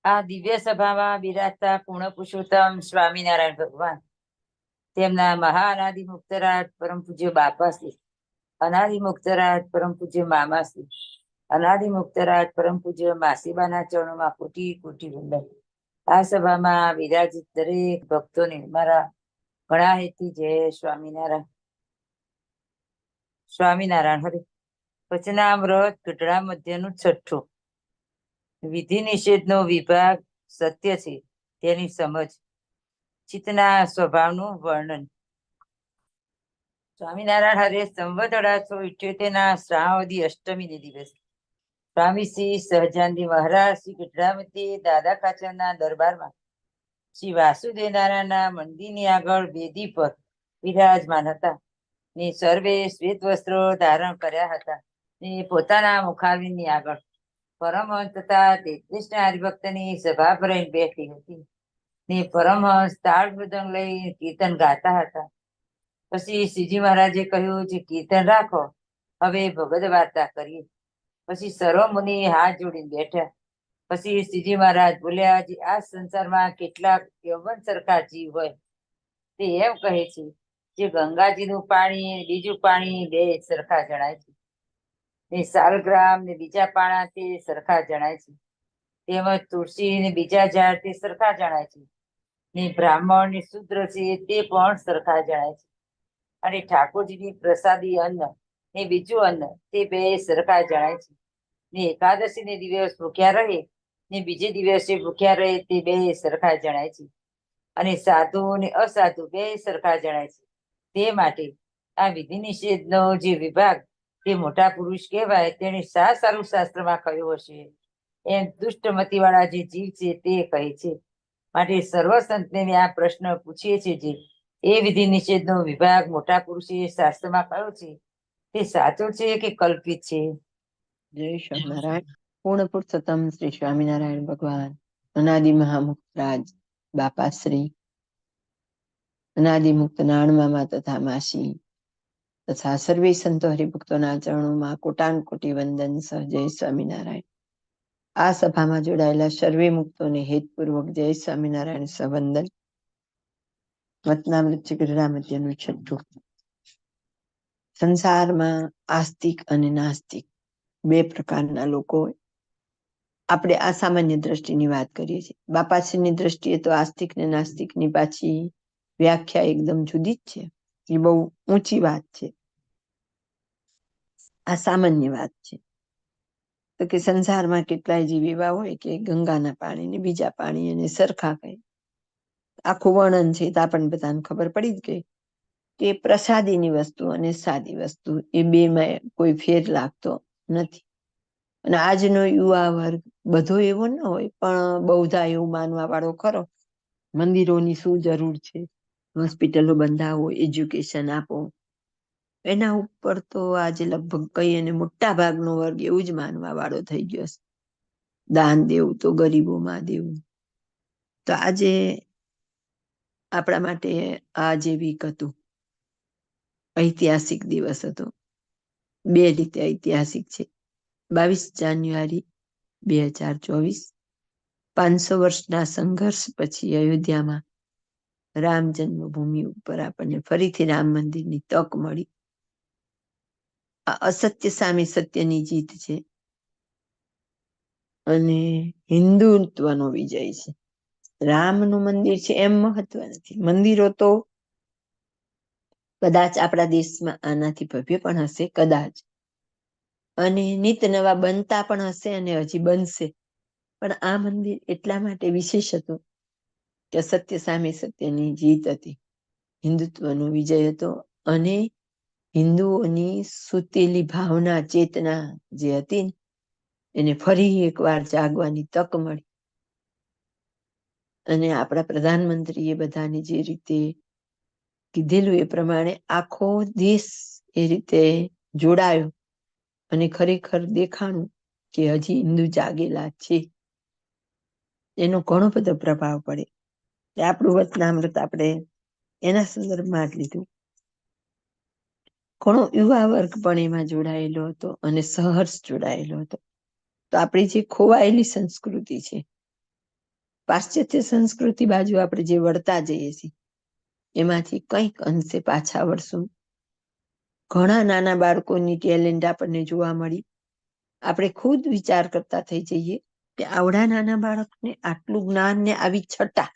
આ દિવ્ય સભામાં બિરાજતા પૂર્ણ પુરુષોત્તમ સ્વામિનારાયણ ભગવાન, તેમના મહાઅનાદિ મુક્તરાજ પરમ પૂજ્ય બાપાશ્રી, અનાદિ મુક્તરાજ પરમ પૂજ્ય મામાશ્રી, અનાદિ મુક્તરાજ પરમ પૂજ્ય માસીબાના ચરણોમાં કોટી કોટી વંદન. આ સભામાં વિરાજિત દરેક ભક્તોને મારા ઘણા હેતી જય સ્વામિનારાયણ. સ્વામિનારાયણ હરે. વચનામૃત ગઢડા મધ્યનું છઠ્ઠું. વિધિ નિષેધનો વિભાગ સત્ય છે તેની સમજ. ચિત્તના સ્વભાવનું વર્ણન. સ્વામિનારાયણ હરે સંવત 1878 શ્રાવણી અષ્ટમી દિવસ સ્વામી શ્રી સહજાનંદી મહારાજ શ્રી ગઢડા મધ્યે દાદા ખાચરના દરબારમાં શ્રી વાસુદેવ નારાયણના મંદિરની આગળ વેદી પર વિરાજમાન હતા ને સર્વે શ્વેત વસ્ત્રો ધારણ કર્યા હતા ને પોતાના મુખારવિંદની આગળ પરમહંસ તથા 33 હરિભક્તની સભા ભરાઈને બેઠી હતી ને પરમહંસ તાળ મૃદંગ લઈ કીર્તન ગાતા હતા. પછી શ્રીજી મહારાજે કહ્યું છે કીર્તન રાખો, હવે ભગવદ વાર્તા કરીએ. પછી સર્વ મુનિ હાથ જોડીને બેઠા. પછી શ્રીજી મહારાજ બોલ્યા, આ સંસારમાં કેટલાક યૌવન સરખા જીવ હોય તે એમ કહે છે જે ગંગાજીનું પાણી બીજું પાણી બે સરખા જણાય છે ને શાલગ્રામ ને બીજા પાણા તે સરખા જણાય છે, તેમજ તુલસી ને બીજા ઝાડ તે સરખા જણાય છે ને બ્રાહ્મણ ને શૂદ્ર છે તે પણ સરખા જણાય છે અને ઠાકોરજીની પ્રસાદી અન્ન ને બીજું અન્ન તે બે સરખા જણાય છે ને એકાદશી ને દિવસ ભૂખ્યા રહે ને બીજે દિવસે ભૂખ્યા રહે તે બે સરખા જણાય છે અને સાધુ ને અસાધુ બે સરખા જણાય છે. તે માટે આ વિધિ નિષેધનો જે વિભાગ તે મોટા પુરુષ કહેવાય તેને સારું શાસ્ત્રમાં કહ્યું હશે એમ દુષ્ટમતી વાળા જે જીવ છે તે કહે છે. માટે સર્વ સંતને આ પ્રશ્ન પૂછીએ છીએ જે એ વિધિ નિષેધનો વિભાગ મોટા પુરુષે શાસ્ત્રમાં કયો છે તે સાચો છે કે કલ્પિત છે? જય સ્વામિનારાયણ. પૂર્ણ પુરુષોત્તમ શ્રી સ્વામિનારાયણ ભગવાન, અનાદિ મહામુક્તરાજ બાપાશ્રી, અનાદિ મુક્ત નાણમામા તથા માસી તથા સર્વે સંતો હરિભક્તોના ચરણોમાં કોટાન કોટી વંદન સહ જય સ્વામિનારાયણ. આ સભામાં જોડાયેલા સર્વે મુક્તોને હેતપૂર્વક જય સ્વામિનારાયણ સંવંદન. વચનામૃત ગઢડા મધ્યનું છઠ્ઠું. સંસારમાં આસ્તિક અને નાસ્તિક બે પ્રકારના લોકો હોય. આપણે આ સામાન્ય દ્રષ્ટિની વાત કરીએ છીએ. બાપાશ્રીની દ્રષ્ટિએ તો આસ્તિક ને નાસ્તિકની પાછી વ્યાખ્યા એકદમ જુદી જ છે. એ બહુ ઊંચી વાત છે. આ સામાન્ય વાત છે. તો કે સંસારમાં કેટલાય જીવ એવા હોય કે ગંગાના પાણી ને બીજા પાણી એને સરખા કહે. આખું વર્ણન છે તો આપણને બધાને ખબર પડી જ ગઈ કે પ્રસાદીની વસ્તુ અને સાદી વસ્તુ એ બેમાં કોઈ ફેર લાગતો નથી. અને આજનો યુવા વર્ગ બધો એવો ન હોય પણ બહુધા એવું માનવા વાળો ખરો. મંદિરોની શું જરૂર છે, હોસ્પિટલો બંધાવો, એજ્યુકેશન આપો, એના ઉપર તો આજે લગભગ કઈ અને મોટા ભાગનો વર્ગ એવું જ માનવા વાળો થઈ ગયો છે. દાન દેવું તો ગરીબોમાં દેવું. તો આજે આપણા માટે આ જે વીક હતું, ઐતિહાસિક દિવસ હતો. બે રીતે ઐતિહાસિક છે. 22 જાન્યુઆરી 2024, 500 વર્ષના સંઘર્ષ પછી અયોધ્યામાં રામ જન્મભૂમિ ઉપર આપણને ફરીથી રામ મંદિરની તક મળી. આ અસત્ય સામે સત્યની જીત છે અને હિન્દુત્વનો વિજય છે. રામનું મંદિર છે એમ મહત્વ નથી. મંદિરો તો કદાચ આપણા દેશમાં આનાથી ભવ્ય પણ હશે, કદાચ, અને નિત નવા બનતા પણ હશે અને હજી બનશે. પણ આ મંદિર એટલા માટે વિશેષ હતું કે સત્ય સામે સત્યની જીત હતી, હિન્દુત્વનો વિજય હતો અને હિન્દુઓની સૂતેલી ભાવના, ચેતના જે હતી એને ફરી એકવાર જાગવાની તક મળી. અને આપણા પ્રધાનમંત્રીએ બધાને જે રીતે કીધેલું એ પ્રમાણે આખો દેશ એ રીતે જોડાયો અને ખરેખર દેખાણું કે હજી હિન્દુ જાગેલા છે. એનો ઘણો બધો પ્રભાવ પડે. આપણું વચનામૃત આપણે એના સંદર્ભમાં જ લીધું. ઘણો યુવા વર્ગ પણ એમાં જોડાયેલો હતો અને સહર્ષ જોડાયેલો હતો. તો આપણી જે ખોવાયેલી સંસ્કૃતિ છે પાશ્ચાત્ય સંસ્કૃતિ બાજુ આપણે જે વળતા જઈએ છીએ એમાંથી કંઈક અંશે પાછા વળશું. ઘણા નાના બાળકોની ટેલેન્ટ આપણને જોવા મળી. આપણે ખુદ વિચાર કરતા થઈ જઈએ કે આવડા નાના બાળકને આટલું જ્ઞાન ને આવી છટા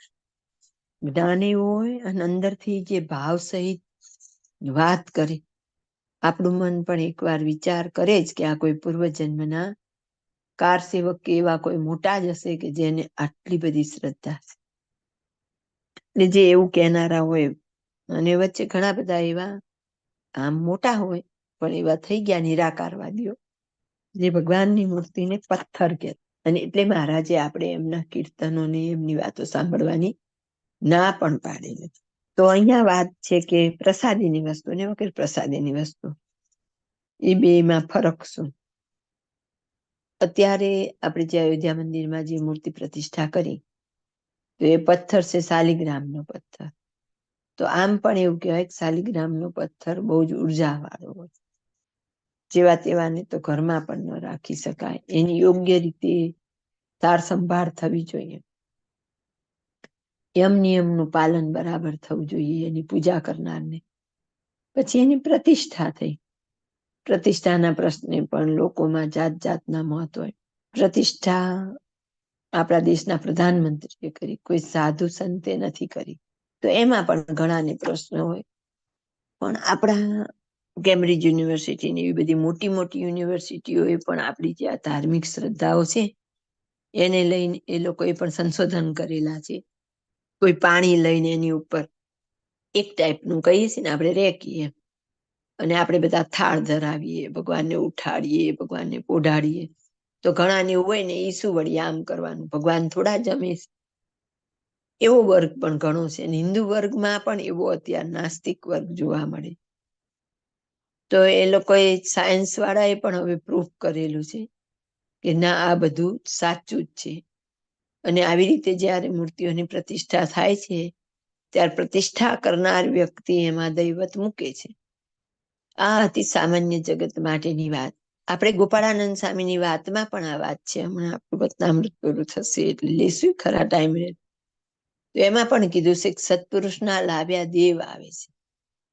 જ્ઞાન એવું હોય અને અંદરથી જે ભાવ સહિત વાત કરે. આપણું મન પણ એકવાર વિચાર કરે જ કે આ કોઈ પૂર્વજન્મના કાર સેવક કે એવા કોઈ મોટા જ હશે કે જેને આટલી બધી શ્રદ્ધા છે. એટલે જે એવું કહેનારા હોય, અને વચ્ચે ઘણા બધા એવા આમ મોટા હોય પણ એવા થઈ ગયા નિરાકારવાદીઓ જે ભગવાનની મૂર્તિને પથ્થર કહે. અને એટલે મહારાજે આપણે એમના કીર્તનોને એમની વાતો સાંભળવાની ના પણ પાડેલી. તો અહીંયા વાત છે કે પ્રસાદીની વસ્તુ ને વગર પ્રસાદીની વસ્તુ, એ બેમાં ફરક શું? અત્યારે આપણે જે અયોધ્યા મંદિરમાં જે મૂર્તિ પ્રતિષ્ઠા કરી તો એ પથ્થર છે શાલિગ્રામનો પથ્થર. તો આમ પણ એવું કહેવાય કે શાલિગ્રામનો પથ્થર બહુ જ ઉર્જા વાળો હોય, જેવા તેવાને તો ઘરમાં પણ ન રાખી શકાય. એની યોગ્ય રીતે સાર સંભાળ થવી જોઈએ, યમ નિયમનું પાલન બરાબર થવું જોઈએ એની પૂજા કરનારને. પછી એની પ્રતિષ્ઠા થઈ. પ્રતિષ્ઠાના પ્રશ્ને પણ લોકોમાં જાત જાતના મત હોય. પ્રતિષ્ઠા આપણા દેશના પ્રધાનમંત્રીએ કરી, કોઈ સાધુ સંતે નથી કરી. તો એમાં પણ ઘણાને પ્રશ્ન હોય. પણ આપણા કેમ્બ્રિજ યુનિવર્સિટી ને એવી બધી મોટી મોટી યુનિવર્સિટીઓએ પણ આપણી જે આ ધાર્મિક શ્રદ્ધાઓ છે એને લઈને એ લોકોએ પણ સંશોધન કરેલા છે. કોઈ પાણી લઈને એની ઉપર એક ટાઈપનું કહીએ છીએ ને આપણે રેકીએ, અને આપણે બધા થાળ ધરાવીએ, ભગવાનને ઉઠાડીએ, ભગવાનને પોઢાડીએ. તો ઘણાને એવું હોય ને એ શું વળી આમ કરવાનું, ભગવાન થોડા જમે. એવો વર્ગ પણ ઘણો છે. અને હિન્દુ વર્ગમાં પણ એવો અત્યારે નાસ્તિક વર્ગ જોવા મળે. તો એ લોકોએ સાયન્સ વાળાએ પણ હવે પ્રૂફ કરેલું છે કે ના, આ બધું સાચું જ છે. અને આવી રીતે જ્યારે મૂર્તિઓની પ્રતિષ્ઠા થાય છે ત્યારે પ્રતિષ્ઠા કરનાર વ્યક્તિ એમાં દૈવત મૂકે છે. આ અતિ સામાન્ય જગત માટેની વાત. આપણે ગોપાળાનંદ સ્વામીની વાતમાં પણ આ વાત છે. હમણાં આપણું વતનામૃત પૂરું થશે એટલે લેશું ખરા ટાઈમે. તો એમાં પણ કીધું છે કે સત્પુરુષના લાવ્યા દેવ આવે છે,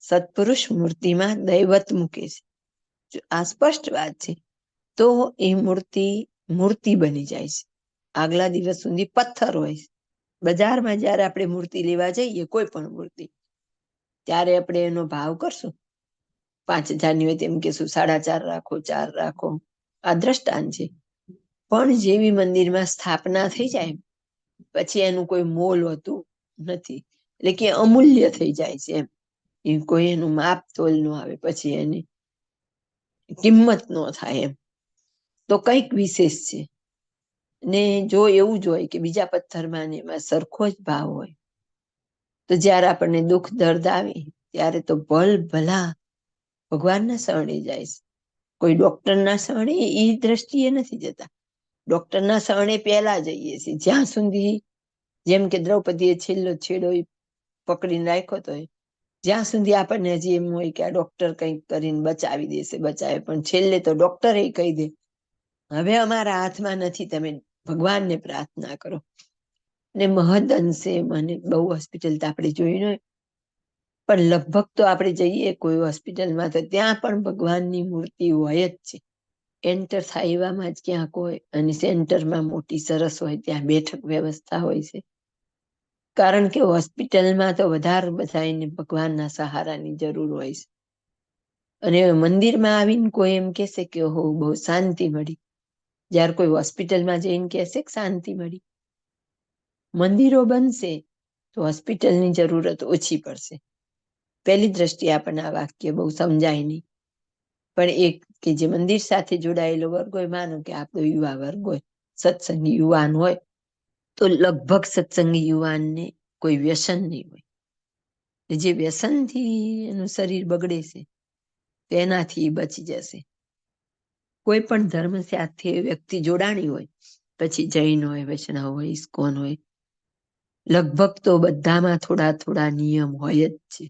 સત્પુરુષ મૂર્તિમાં દૈવત મૂકે છે. આ સ્પષ્ટ વાત છે. તો એ મૂર્તિ બની જાય છે. આગલા દિવસ સુધી પથ્થર હોય. બજારમાં જયારે આપણે મૂર્તિ લેવા જઈએ, કોઈ પણ મૂર્તિ, ત્યારે આપણે એનો ભાવ કરશું. 5,000ની હોય તેમ કેશું 4.5 રાખો, 4 રાખો. આ દ્રષ્ટાંત છે. પણ જેવી મંદિરમાં સ્થાપના થઈ જાય પછી એનું કોઈ મોલ હોતું નથી. એટલે કે અમૂલ્ય થઈ જાય છે એમ. એ કોઈ એનું માપ તોલ ન આવે, પછી એની કિંમત ન થાય એમ. તો કંઈક વિશેષ છે. ને જો એવું જ હોય કે બીજા પથ્થરમાં ને એમાં સરખો જ ભાવ હોય, તો જયારે આપણને દુઃખ દર્દ આવે ત્યારે તો ભલા ભગવાનના શરણે જાય છે. કોઈ ડોક્ટરના શરણે એ દ્રષ્ટિએ નથી જતા. ડોક્ટરના શરણે પહેલા જઈએ છીએ, જ્યાં સુધી, જેમ કે દ્રૌપદીએ છેલ્લો છેડો પકડીને રાખ્યો તો જ્યાં સુધી આપણને હજી એમ હોય કે આ ડોક્ટર કંઈક કરીને બચાવી દેશે, બચાવે. પણ છેલ્લે તો ડોક્ટર એ કહી દે હવે અમારા હાથમાં નથી, તમે ભગવાનને પ્રાર્થના કરો. ને મહદ અંશે મને બહુ હોસ્પિટલ તો આપણે જોઈ ન, પણ લગભગ તો આપણે જઈએ કોઈ હોસ્પિટલમાં તો ત્યાં પણ ભગવાનની મૂર્તિ હોય જ છે. એન્ટર થાય એવામાં જ ક્યાંક હોય. અને સેન્ટરમાં મોટી સરસ હોય, ત્યાં બેઠક વ્યવસ્થા હોય છે. કારણ કે હોસ્પિટલમાં તો વધારે બધાને ભગવાનના સહારાની જરૂર હોય છે. અને મંદિરમાં આવીને કોઈ એમ કહેશે કે ઓહો બહુ શાંતિ મળી, જ્યારે કોઈ હોસ્પિટલમાં જઈને કહેશે કે શાંતિ મળી. મંદિરો બનશે તો હોસ્પિટલની જરૂરત ઓછી પડશે. પહેલી દ્રષ્ટિએ આપણને આ વાક્ય બહુ સમજાય નહીં, પણ એક કે જે મંદિર સાથે જોડાયેલો વર્ગ હોય, માનો કે આપણો યુવા વર્ગ હોય, સત્સંગી યુવાન હોય, તો લગભગ સત્સંગી યુવાનને કોઈ વ્યસન નહીં હોય. જે વ્યસનથી એનું શરીર બગડે છે તેનાથી બચી જશે. કોઈ પણ ધર્મ સાથે વ્યક્તિ જોડાણી હોય, પછી જૈન હોય, વૈષ્ણવ હોય, ઇસ્કોન હોય, લગભગ તો બધામાં થોડા થોડા નિયમ હોય જ છે.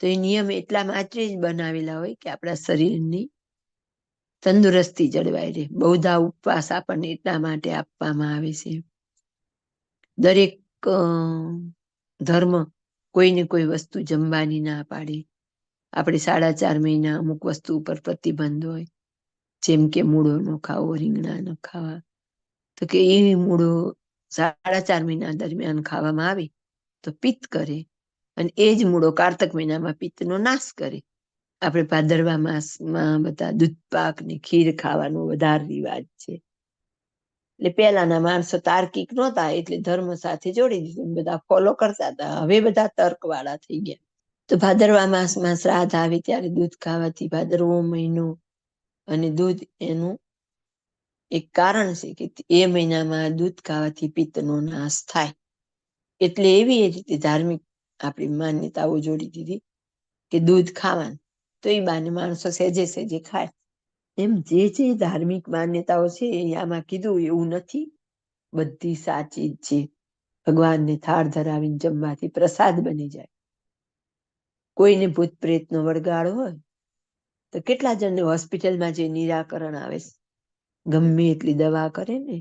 તો એ નિયમ એટલા માટે જ બનાવેલા હોય કે આપણા શરીરની તંદુરસ્તી જળવાઈ રહે. બહુધા ઉપવાસ આપણને એટલા માટે આપવામાં આવે છે દરેક ધર્મ કોઈને કોઈ વસ્તુ જમવાની ના પાડે. આપણે 4.5 મહિના અમુક વસ્તુ ઉપર પ્રતિબંધ હોય, જેમ કે મૂળો ન ખાવો, રીંગણા ન ખાવા. તો કે એ મૂળો 4.5 મહિના દરમિયાન ખાવામાં આવે તો પિત્ત કરે, અને એ જ મૂળો કારતક મહિનામાં પિત્તનો નાશ કરે. આપણે ભાદરવા માસમાં બધા દૂધ પાક ને ખીર ખાવાનો વધારે રિવાજ છે. એટલે પહેલાના માણસો તાર્કિક નહોતા, એટલે ધર્મ સાથે જોડી દીધું, બધા ફોલો કરતા હતા. હવે બધા તર્ક વાળા થઈ ગયા. તો ભાદરવા માસમાં શ્રાદ્ધ આવે ત્યારે દૂધ ખાવાથી ભાદરવો મહિનો અને દૂધ એનું એક કારણ છે કે એ મહિનામાં દૂધ ખાવાથી પિત્તનો નાશ થાય. એટલે એવી રીતે ધાર્મિક આપણી માન્યતાઓ જોડી દીધી કે દૂધ ખાવાનું, તો એ બાને માણસો સહેજે સહેજે ખાય. એમ જે ધાર્મિક માન્યતાઓ છે એ આમાં કીધું એવું નથી, બધી સાચી જ છે. ભગવાનને થાળ ધરાવીને જમવાથી પ્રસાદ બની જાય. કોઈને ભૂત પ્રેતનો વળગાડ હોય તો કેટલા જણને હોસ્પિટલમાં જે નિરાકરણ આવે, ગમે એટલી દવા કરે ને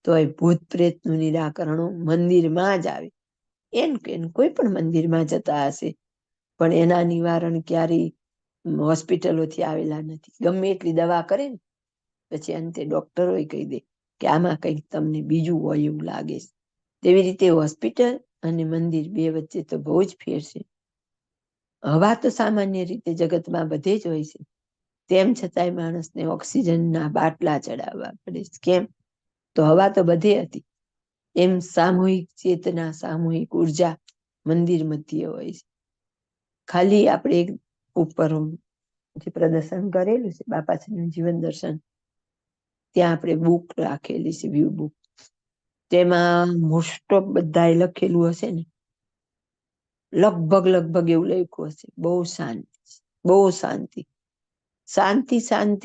તો એ ભૂત પ્રેતનું નિરાકરણ મંદિરમાં જ આવે. કોઈ પણ મંદિરમાં જતા હશે, પણ એના નિવારણ ક્યારેય હોસ્પિટલોથી આવેલા નથી. ગમે એટલી દવા કરે ને પછી અંતે ડોક્ટરો કહી દે કે આમાં કંઈક તમને બીજું હોય એવું લાગે છે. તેવી રીતે હોસ્પિટલ અને મંદિર બે વચ્ચે તો બહુ જ ફેર છે. હવા તો સામાન્ય રીતે જગતમાં બધે જ હોય છે, તેમ છતાંય માણસને ઓક્સિજનના બાટલા ચડાવવા પડે. કેમ? તો હવા તો બધે હતી. એમ સામૂહિક ચેતના, સામૂહિક ઉર્જા મંદિર મધ્ય હોય છે. ખાલી આપણે ઉપર જે પ્રદર્શન કરેલું છે બાપાજીનું જીવન દર્શન, ત્યાં આપણે બુક રાખેલી છે, વ્યૂ બુક. તેમાં મોસ્ટ ઓફ બધાએ લખેલું હશે ને, લગભગ એવું લખ્યું હશે, બહુ શાંતિ, બહુ શાંતિ. શાંતિ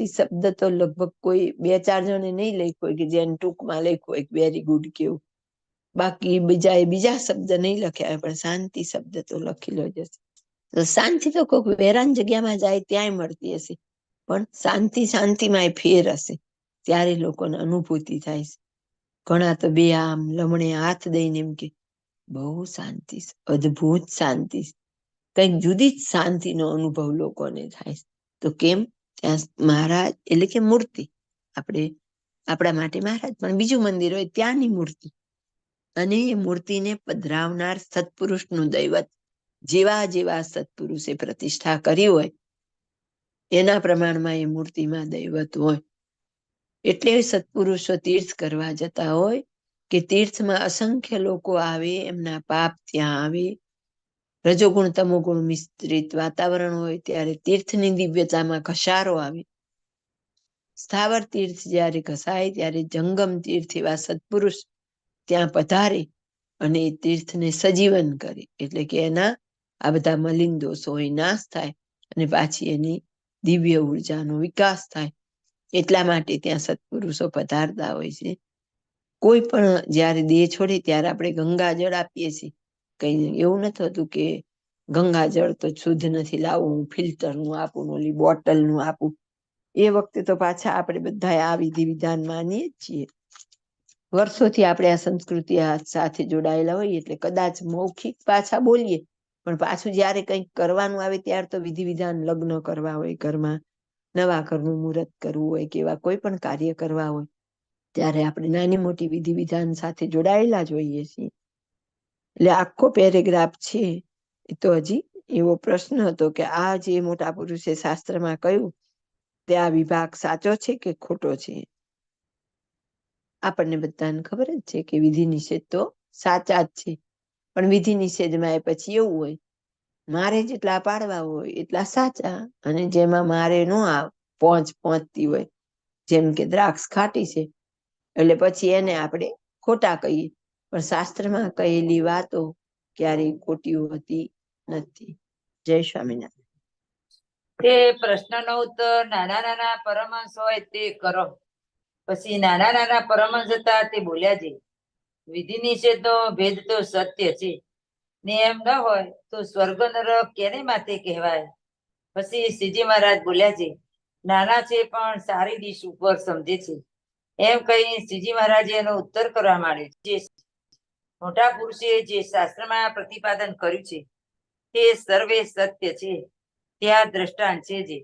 શબ્દ તો લગભગ કોઈ 2-4 જણે નહીં લખ્યો હોય કે જેને ટૂંકમાં લખ્યું હોય વેરી ગુડ કેવું. બાકી બીજા શબ્દ નહીં લખ્યા, પણ શાંતિ શબ્દ તો લખેલો જ હશે. તો શાંતિ તો કોઈક વેરાન જગ્યામાં જાય ત્યાંય મળતી હશે, પણ શાંતિમાં ફેર હશે. ત્યારે લોકોને અનુભૂતિ થાય છે. ઘણા તો બે આમ લમણે હાથ દઈને એમ કે બહુ શાંતિ, અદ્ભુત શાંતિ, કંઈક જુદી જ શાંતિનો અનુભવ લોકોને થાય. તો કેમ? ત્યાં મહારાજ એટલે કે મૂર્તિ, આપણા માટે મહારાજ, પણ બીજું મંદિર હોય ત્યાંની મૂર્તિ, અને એ મૂર્તિને પધરાવનાર સત્પુરુષનું દૈવત, જેવા સત્પુરુષે પ્રતિષ્ઠા કરી હોય એના પ્રમાણમાં એ મૂર્તિમાં દૈવત હોય. એટલે સત્પુરુષો તીર્થ કરવા જતા હોય કે તીર્થમાં અસંખ્ય લોકો આવે, એમના પાપ ત્યાં આવે. રજોગુણ તમોગુણ મિશ્રિત વાતાવરણ હોય ત્યારે તીર્થની દિવ્યતામાં ઘસારો આવે. સ્થાવર તીર્થ જ્યારે ઘસાય ત્યારે જંગમ તીર્થ એવા સત્પુરુષ ત્યાં પધારે અને એ તીર્થને સજીવન કરે. એટલે કે એના આ બધા મલિન દોષો હોય નાશ થાય અને પાછી એની દિવ્ય ઉર્જાનો વિકાસ થાય. એટલા માટે ત્યાં સત્પુરુષો પધારતા હોય છે. કોઈ પણ જયારે દેહ છોડે ત્યારે આપણે ગંગા જળ આપીએ છીએ. કઈ એવું નથી હોતું કે ગંગા જળ તો શુદ્ધ નથી, લાવું હું ફિલ્ટરનું આપું, ઓલી બોટલનું આપું. એ વખતે તો પાછા આપણે બધા આ વિધિ વિધાન માનીએ જ છીએ. વર્ષોથી આપણે આ સંસ્કૃતિ સાથે જોડાયેલા હોઈએ એટલે કદાચ મૌખિક પાછા બોલીએ, પણ પાછું જયારે કંઈક કરવાનું આવે ત્યારે તો વિધિ વિધાન, લગ્ન કરવા હોય ઘરમાં, નવા ઘરનું મુહૂર્ત કરવું હોય કે એવા કોઈ પણ કાર્ય કરવા હોય ત્યારે આપણે નાની મોટી વિધિ વિધાન સાથે જોડાયેલા જ હોઈએ છીએ. એટલે આખો પેરેગ્રાફ છે એ તો હજી એવો પ્રશ્ન હતો કે આ જે મોટા પુરુષે શાસ્ત્રમાં કહ્યું તે આ વિભાગ સાચો છે કે ખોટો છે. આપણને બધાને ખબર જ છે કે વિધિ નિષેધ તો સાચા જ છે, પણ વિધિ નિષેધમાં એ પછી એવું હોય, મારે જેટલા પાડવા હોય એટલા સાચા, અને જેમાં મારે નો પહોંચતી હોય, જેમ કે દ્રાક્ષ ખાટી છે એટલે પછી એને આપણે ખોટા કહીએ, પણ શાસ્ત્રમાં કહેલી વાતો ક્યારેય ખોટી હોતી નથી. જય સ્વામિનારાયણ. તે પ્રશ્નનો ઉત્તર નાના પરમહંસ હોય તે કરો. પછી નાના પરમહંસ હતા તે બોલ્યા છે, વિધિ નિષેધનો ભેદ તો સત્ય છે ને એમ ન હોય તો સ્વર્ગ નરક કેને માટે કહેવાય. પછી શ્રીજી મહારાજ બોલ્યા છે, નાના છે પણ સારી દિશ ઉપર સમજે છે. એમ કહી શ્રીજી મહારાજે એનો ઉત્તર કરવા માંડ્યો છે. મોટા પુરુષે જે શાસ્ત્રમાં પ્રતિપાદન કર્યું છે તે સર્વે સત્ય છે. ત્યાં દ્રષ્ટાંત છે.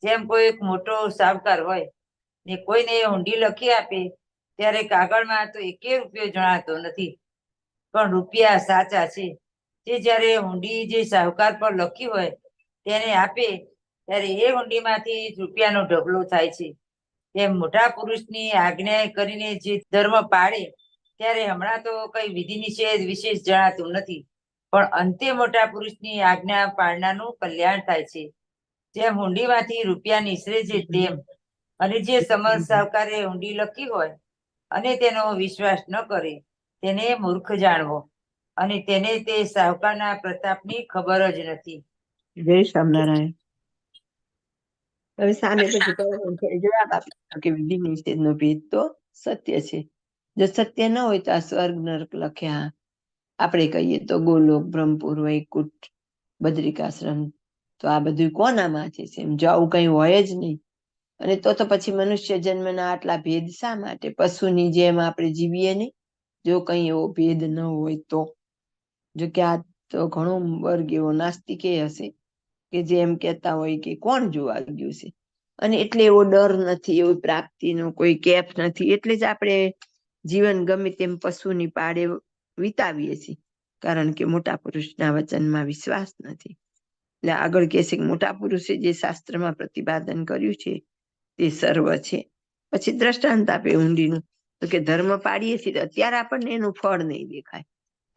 જેમ કોઈ એક મોટો સાવકાર હોય ને કોઈને ઊંડી લખી આપે ત્યારે કાગળમાં તો એકે રૂપિયો જણાતો નથી, પણ રૂપિયા સાચા છે. તે જ્યારે ઊંડી જે સાહુકાર પર લખી હોય તેને આપે ત્યારે એ ઊંડીમાંથી રૂપિયાનો ઢગલો થાય છે. તેમ મોટા પુરુષની આજ્ઞા કરીને જે ધર્મ પાળે ત્યારે હમણાં તો કઈ વિધિ નિષેધ વિશેષ જણાતું નથી, પણ અંતે મોટા પુરુષની આજ્ઞા પાળનારનું કલ્યાણ થાય છે. જેમ ઊંડીમાંથી રૂપિયા નિસરે છે તેમ. અને જે સમર્થ સાહુકારે ઊંડી લખી હોય અને તેનો વિશ્વાસ ન કરે તેને મૂર્ખ જાણવો, અને તેને તે સાહુકારના પ્રતાપની ખબર જ નથી. જય સ્વામિનારાયણ. હવે સામે પછી પરમહંસે જવાબ આપ્યો કે વિધિ નિષેધનો ભેદ તો સત્ય છે. જો સત્ય ન હોય તો આ સ્વર્ગ નરક લખ્યા, આપણે કહીએ તો ગોલોક, બ્રહ્મપુર, વૈકુંઠ, બદ્રિકાશ્રમ, તો આ બધું કોનામાં છે? એમ જો આવું કઈ હોય જ નહીં, અને તો પછી મનુષ્ય જન્મના આટલા ભેદ શા માટે? પશુની જેમ આપણે જીવીએ નહીં જો કઈ એવો ભેદ ન હોય તો. જો કે આ તો ઘણો વર્ગ એવો નાસ્તિકે હશે કે જે એમ કહેતા હોય કે કોણ જોવા ગયું છે, અને એટલે એવો ડર નથી, એવી પ્રાપ્તિનો કોઈ કેફ નથી, એટલે જ આપણે જીવન ગમે તેમ પશુની પાડે વિતાવીએ છીએ, કારણ કે મોટા પુરુષના વચનમાં વિશ્વાસ નથી. એટલે આગળ કહે છે કે મોટા પુરુષે જે શાસ્ત્રમાં પ્રતિપાદન કર્યું છે તે સર્વ છે. પછી દ્રષ્ટાંત આપે ઊંડીનું, તો કે ધર્મ પાડીએ છીએ તો અત્યારે આપણને એનું ફળ નહીં દેખાય,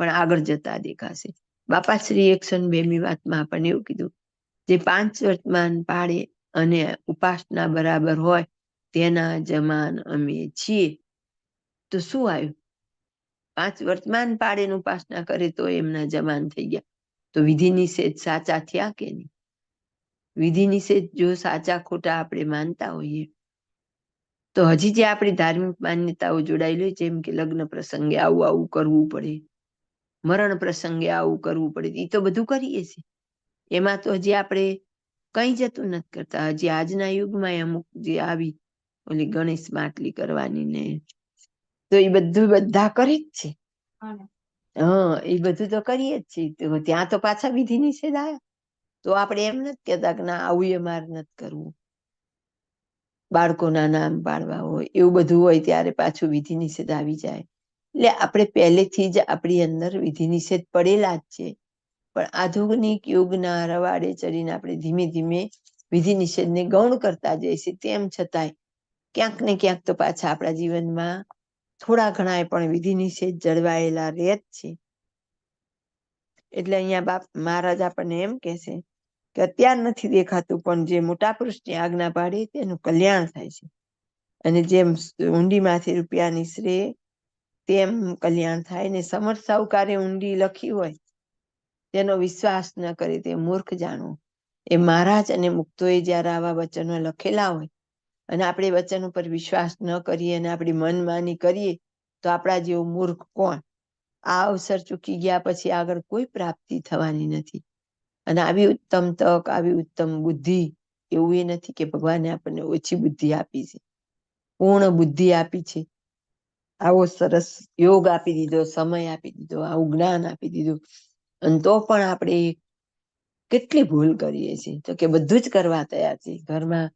પણ આગળ જતા દેખાશે. બાપાશ્રી 102મી વાતમાં આપણને એવું કીધું, જે 5 વર્તમાન પાડે અને ઉપાસના બરાબર હોય તેના જમાન અમે છીએ. તો શું આવ્યું? 5 વર્તમાન પાડે ઉપાસના કરે તો એમના જમાન થઈ ગયા. તો વિધિ નિષેધ સાચા થયા કે નહીં? વિધિ નિષેધ જો સાચા ખોટા આપણે માનતા હોઈએ તો હજી જે આપણી ધાર્મિક માન્યતાઓ જોડાયેલી હોય, જેમ કે લગ્ન પ્રસંગે આવું આવું કરવું પડે, મરણ પ્રસંગે આવું કરવું પડે, એ તો બધું કરીએ છીએ. એમાં તો હજી આપણે કઈ જતું નથી કરતા. હજી આજના યુગમાં અમુક જે આવી ઓલી ગણેશ માટલી કરવાની ને, તો એ બધું બધા કરે જ છે. એ બધું તો કરીએ જ છીએ. ત્યાં તો પાછા વિધિ નિષેધ આવ્યા. તો આપણે એમ નથી કહેતા કે ના આવું એ મારે નથી કરવું. બાળકોના નામ પાડવા હોય, એવું બધું હોય ત્યારે પાછું વિધિ નિષેધ આવી જાય. એટલે આપણે પહેલેથી જ આપણી અંદર વિધિ નિષેધ પડેલા જ છે, પણ આધુનિક યુગના રવાડે ચડીને આપણે ધીમે ધીમે વિધિ નિષેધને ગૌણ કરતા જઈએ છીએ. તેમ છતાંય ક્યાંક ને ક્યાંક તો પાછા આપણા જીવનમાં થોડા ઘણા પણ વિધિ નિષેધ જળવાયેલા રહે જ છે. એટલે અહીંયા બાપ મહારાજ આપણને એમ કહે છે કે અત્યાર નથી દેખાતું, પણ જે મોટા પુરુષની આજ્ઞા પાડે તેનું કલ્યાણ થાય છે, અને જેમ ઊંડીમાંથી રૂપિયા નિસરે તેમ કલ્યાણ થાય. ને સમર્થ સાહુકારે ઊંડી લખી હોય તેનો વિશ્વાસ ન કરે તે મૂર્ખ જાણવું. એ મહારાજ અને મુક્તોએ જયારે આવા વચનો લખેલા હોય અને આપણે વચન ઉપર વિશ્વાસ ન કરીએ અને આપણી મનમાની કરીએ તો આપણા જેવું મૂર્ખ કોણ? આ અવસર ચૂકી ગયા પછી આગળ કોઈ પ્રાપ્તિ થવાની નથી. અને આવી ઉત્તમ તક, આવી ઉત્તમ બુદ્ધિ, એવું એ નથી કે ભગવાને આપણને ઓછી બુદ્ધિ આપી છે, પૂર્ણ બુદ્ધિ આપી છે. આવો સરસ યોગ આપી દીધો, સમય આપી દીધો, આવું જ્ઞાન આપી દીધું, અને તો પણ આપણે કેટલી ભૂલ કરીએ છીએ. તો કે બધું જ કરવા તૈયાર છે. ઘરમાં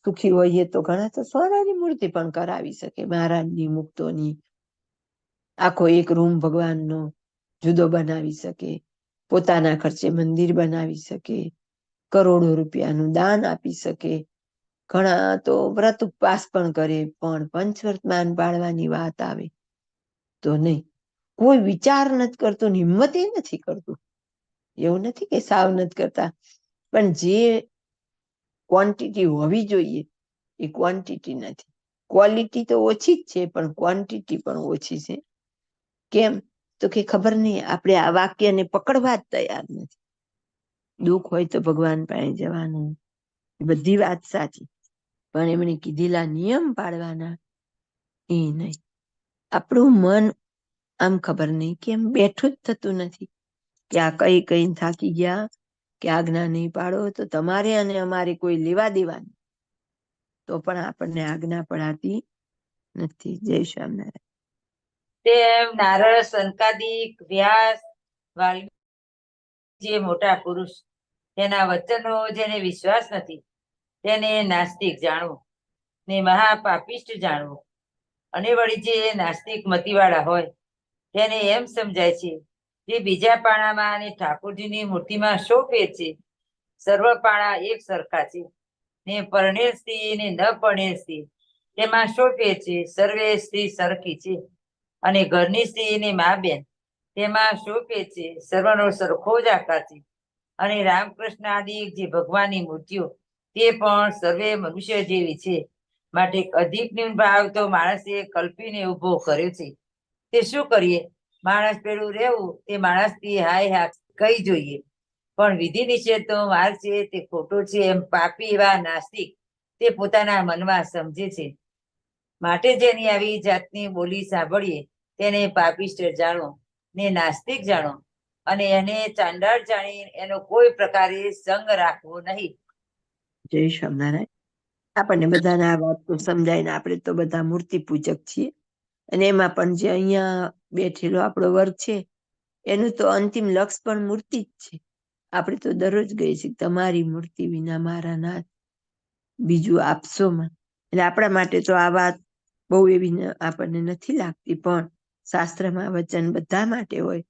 સુખી હોઈએ તો ઘણા તો સોનાની મૂર્તિ પણ કરાવી શકે, મહારાજની, મુક્તોની. આખો એક રૂમ ભગવાનનો જુદો બનાવી શકે, પોતાના ખર્ચે મંદિર બનાવી શકે, કરોડો રૂપિયાનું દાન આપી શકે. ઘણા તો વ્રત ઉપવાસ પણ કરે, પણ પંચવર્તમાન પાળવાની વાત આવે તો નહીં. કોઈ વિચાર નથી કરતું, હિંમત નથી કરતું. એવું નથી કે સાવ નથી કરતા, પણ જે ક્વોન્ટિટી હોવી જોઈએ એ ક્વોન્ટિટી નથી. ક્વોલિટી તો ઓછી જ છે, પણ ક્વોન્ટિટી પણ ઓછી છે. કેમ? તો કે ખબર નહીં, આપણે આ વાક્યને પકડવા જ તૈયાર નથી. દુઃખ હોય તો ભગવાન પાસે જવાનું, એ બધી વાત સાચી, પણ એમણે કીધેલા નિયમ પાળવાના એ નહીં. આપણું મન આમ ખબર નહીં કેમ બેઠું જ થતું નથી કે આ કઈ થાકી ગયા કે આજ્ઞા નહીં પાડો તો તમારે અને અમારે કોઈ લેવા દેવાની, તો પણ આપણને આજ્ઞા પડાતી નથી. જય સ્વામિનારાયણ. તેમ નારદ, સંકાદિક, વ્યાસ, વાલ્મીકી જે મોટા પુરુષ, તેના વચનો જેને વિશ્વાસ નથી તેને નાસ્તિક જાણવું ને મહાપાપિષ્ટ જાણવું. અને વળી જે નાસ્તિક મતિવાળા હોય તેને એમ સમજાય છે જે બીજા પાણામાં અને ઠાકોરજીની મૂર્તિમાં શો ફેર છે? સર્વ પાણા એક સરખા છે ને પરણેલ સ્ત્રી ને ન પરણેલ સ્ત્રી તેમાં શો ફેર છે? સર્વે સ્ત્રી સરખી છે. અને ઘરની સ્ત્રી ને મા બેન તેમાં શો ફેર છે? સર્વનો સરખો જ આકાર છે. અને રામકૃષ્ણ આદિ જે ભગવાનની મૂર્તિઓ તે પણ સર્વે મનુષ્ય જેવી છે. માટે અધિક ન્યૂન ભાવ તો માણસે કલ્પીને ઉભો કર્યો છે. તે શું કરીએ? માણસ પેલું રહેવું તે માણસથી હાય હા કઈ જોઈએ. પણ વિધિ નિષેધનો માર્ગ છે તે ખોટો છે એમ પાપી એવા નાસ્તિક તે પોતાના મનમાં સમજે છે. માટે જેની આવી જાતની બોલી સાંભળીએ તેને પાપિષ્ટ જાણો ને નાસ્તિક જાણો, અને એને ચાંડાળ જાણી એનો કોઈ પ્રકારે સંગ રાખવો નહીં. જય સ્વામિનારાયણ. આપણને બધાને આ વાત તો સમજાય ને આપણે તો બધા મૂર્તિ પૂજક છીએ, અને એમાં પણ જે અહીંયા બેઠેલો આપણો વર્ગ છે એનું તો અંતિમ લક્ષ્ય પણ મૂર્તિ જ છે. આપણે તો દરરોજ ગઈએ છીએ તમારી મૂર્તિ વિના મારા નાથ બીજું આપશોમાં. એટલે આપણા માટે તો આ વાત બહુ એવી આપણને નથી લાગતી, પણ શાસ્ત્રમાં વચન બધા માટે હોય.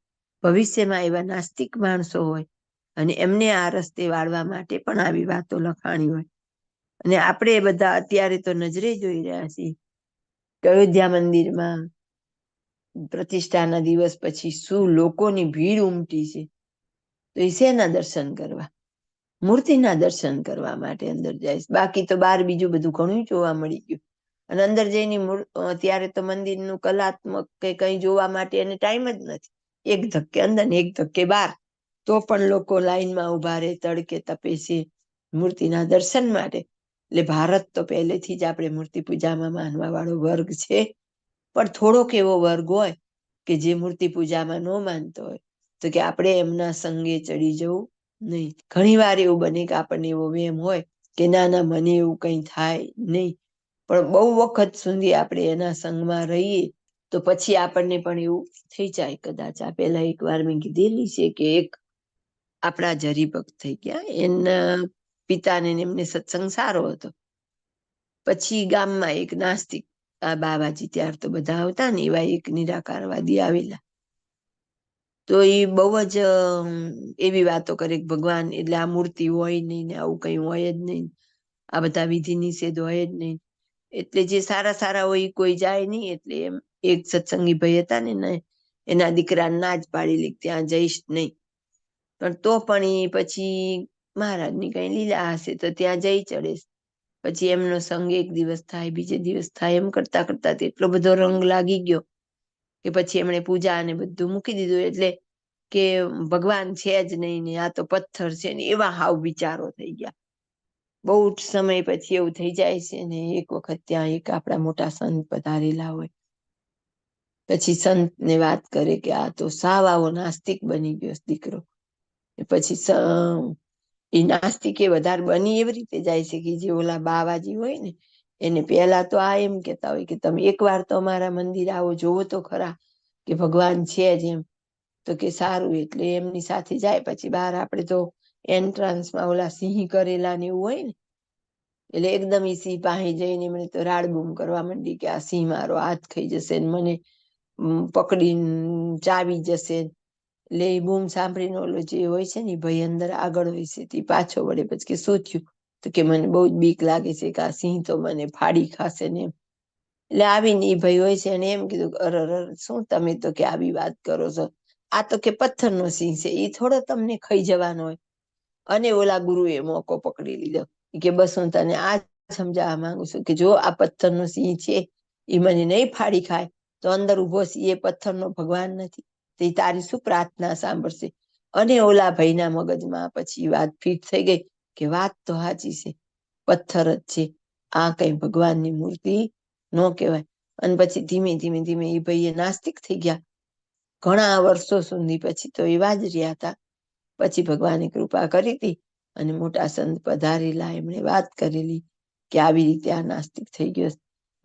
ભવિષ્યમાં એવા નાસ્તિક માણસો હોય અને એમને આ રસ્તે વાળવા માટે પણ આવી વાતો લખાણી હોય. અને આપણે બધા અત્યારે તો નજરે જોઈ રહ્યા છીએ કે અયોધ્યા મંદિરમાં પ્રતિષ્ઠાના દિવસ પછી શું લોકોની ભીડ ઉમટી છે. તો એ શેના દર્શન કરવા? મૂર્તિના દર્શન કરવા માટે અંદર જાય. બાકી તો બહાર બીજું બધું ઘણું જોવા મળી ગયું. અને અંદર જઈને ત્યારે તો મંદિરનું કલાત્મક કે કઈ જોવા માટે એને ટાઈમ જ નથી. એક ધક્કે અંદર ને એક ધક્કે બહાર, તો પણ લોકો લાઈનમાં ઉભા રહે, તડકે તપે છે મૂર્તિના દર્શન માટે. એટલે ભારત તો પહેલેથી જ આપણે મૂર્તિ પૂજામાં માનવા વાળો વર્ગ છે. પણ થોડોક એવો વર્ગ હોય કે જે મૂર્તિ પૂજામાં ન માનતો હોય, તો કે આપણે એમના સંગે ચડી જવું નહીં. ઘણી વાર એવું બને કે આપણને એવો વહેમ હોય કે ના ના મને એવું કઈ થાય નહીં, પણ બહુ વખત સુધી આપણે એના સંગમાં રહીએ તો પછી આપણને પણ એવું થઈ જાય. કદાચ આ પેલા એક વાર મેં કીધેલી છે કે એક આપણા જ હરિભક્ત થઈ ગયા, એના પિતાને એમને સત્સંગ સારો હતો. પછી ગામમાં એક નાસ્તિક, આ બાબાજી ત્યાર તો બધા આવતા ને એવા એક નિરાકારવાદી આવેલા. તો એ બહુ જ એવી વાતો કરે કે ભગવાન એટલે આ મૂર્તિ હોય નહીં ને આવું કઈ હોય જ નહીં, આ બધા વિધિ નિષેધ હોય જ નહીં. એટલે જે સારા સારા હોય કોઈ જાય નહીં. એટલે એમ એક સત્સંગી ભાઈ હતા ને એના દીકરાને ના જ પાડી લી ત્યાં જઈશ નહીં. પણ તો પણ એ પછી મહારાજની કઈ લીલા હશે તો ત્યાં જઈ ચડે. પછી એમનો સંગ એક દિવસ થાય, બીજે દિવસ થાય, એમ કરતા કરતા એટલો બધો રંગ લાગી ગયો કે પછી એમણે પૂજા અને બધું મૂકી દીધું. એટલે કે ભગવાન છે જ નહીં ને આ તો પથ્થર છે ને એવા હાવ વિચારો થઈ ગયા. બહુ સમય પછી એવું થઈ જાય છે ને એક વખત ત્યાં એક આપણા મોટા સંત પધારેલા હોય. પછી સંત ને વાત કરે કે આ તો સાવ આવો નાસ્તિક બની ગયો દીકરો. પછી એ નાસ્તિક એ વધારે બની એવી રીતે જાય છે કે જે ઓલા બાવાજી હોય ને એને પેલા તો આ એમ કેતા હોય કે તમે એકવાર તો અમારા મંદિર આવો, જોવો તો ખરા કે ભગવાન છે જ એમ. તો કે સારું. એટલે એમની સાથે જાય. પછી બહાર આપણે તો એન્ટ્રાન્સમાં ઓલા સિંહ કરેલા ને એવું હોય ને, એટલે એકદમ એ સિંહ પાસે જઈને એમણે તો રાડબૂમ કરવા માંડી કે આ સિંહ મારો હાથ ખાઈ જશે ને મને પકડીને ચાવી જશે. એટલે એ બૂમ સાંભળીને ઓલો જે હોય છે ને ભાઈ અંદર આગળ હોય છે તે પાછો વળે. પછી કે શું થયું? તો કે મને બહુ જ બીક લાગે છે કે આ સિંહ તો મને ફાડી ખાશે ને એમ. એટલે આવીને એ ભાઈ હોય છે અને એમ કીધું અરર શું તમે તો કે આવી વાત કરો છો? આ તો કે પથ્થરનો સિંહ છે, એ થોડો તમને ખાઈ જવાનો હોય. અને ઓલા ગુરુએ મોકો પકડી લીધો કે બસ હું તને આ સમજાવવા માંગુ છું કે જો આ પથ્થરનો સિંહ છે એ મને નહીં ફાડી ખાય તો અંદર ઉભો છે એ પથ્થરનો ભગવાન નથી, તે તારી શું પ્રાર્થના સાંભળશે? અને ઓલા ભાઈના મગજમાં પછી વાત ફિટ થઈ ગઈ કે વાત તો સાચી છે, પથ્થર જ છે, આ કઈ ભગવાનની મૂર્તિ ન કહેવાય. અને પછી ધીમે ધીમે ધીમે એ ભાઈ નાસ્તિક થઈ ગયા. ઘણા વર્ષો સુધી પછી તો એવા જ રહ્યા હતા. પછી ભગવાને કૃપા કરી હતી અને મોટા સંત પધારેલા, એમણે વાત કરેલી કે આવી રીતે આ નાસ્તિક થઈ ગયો.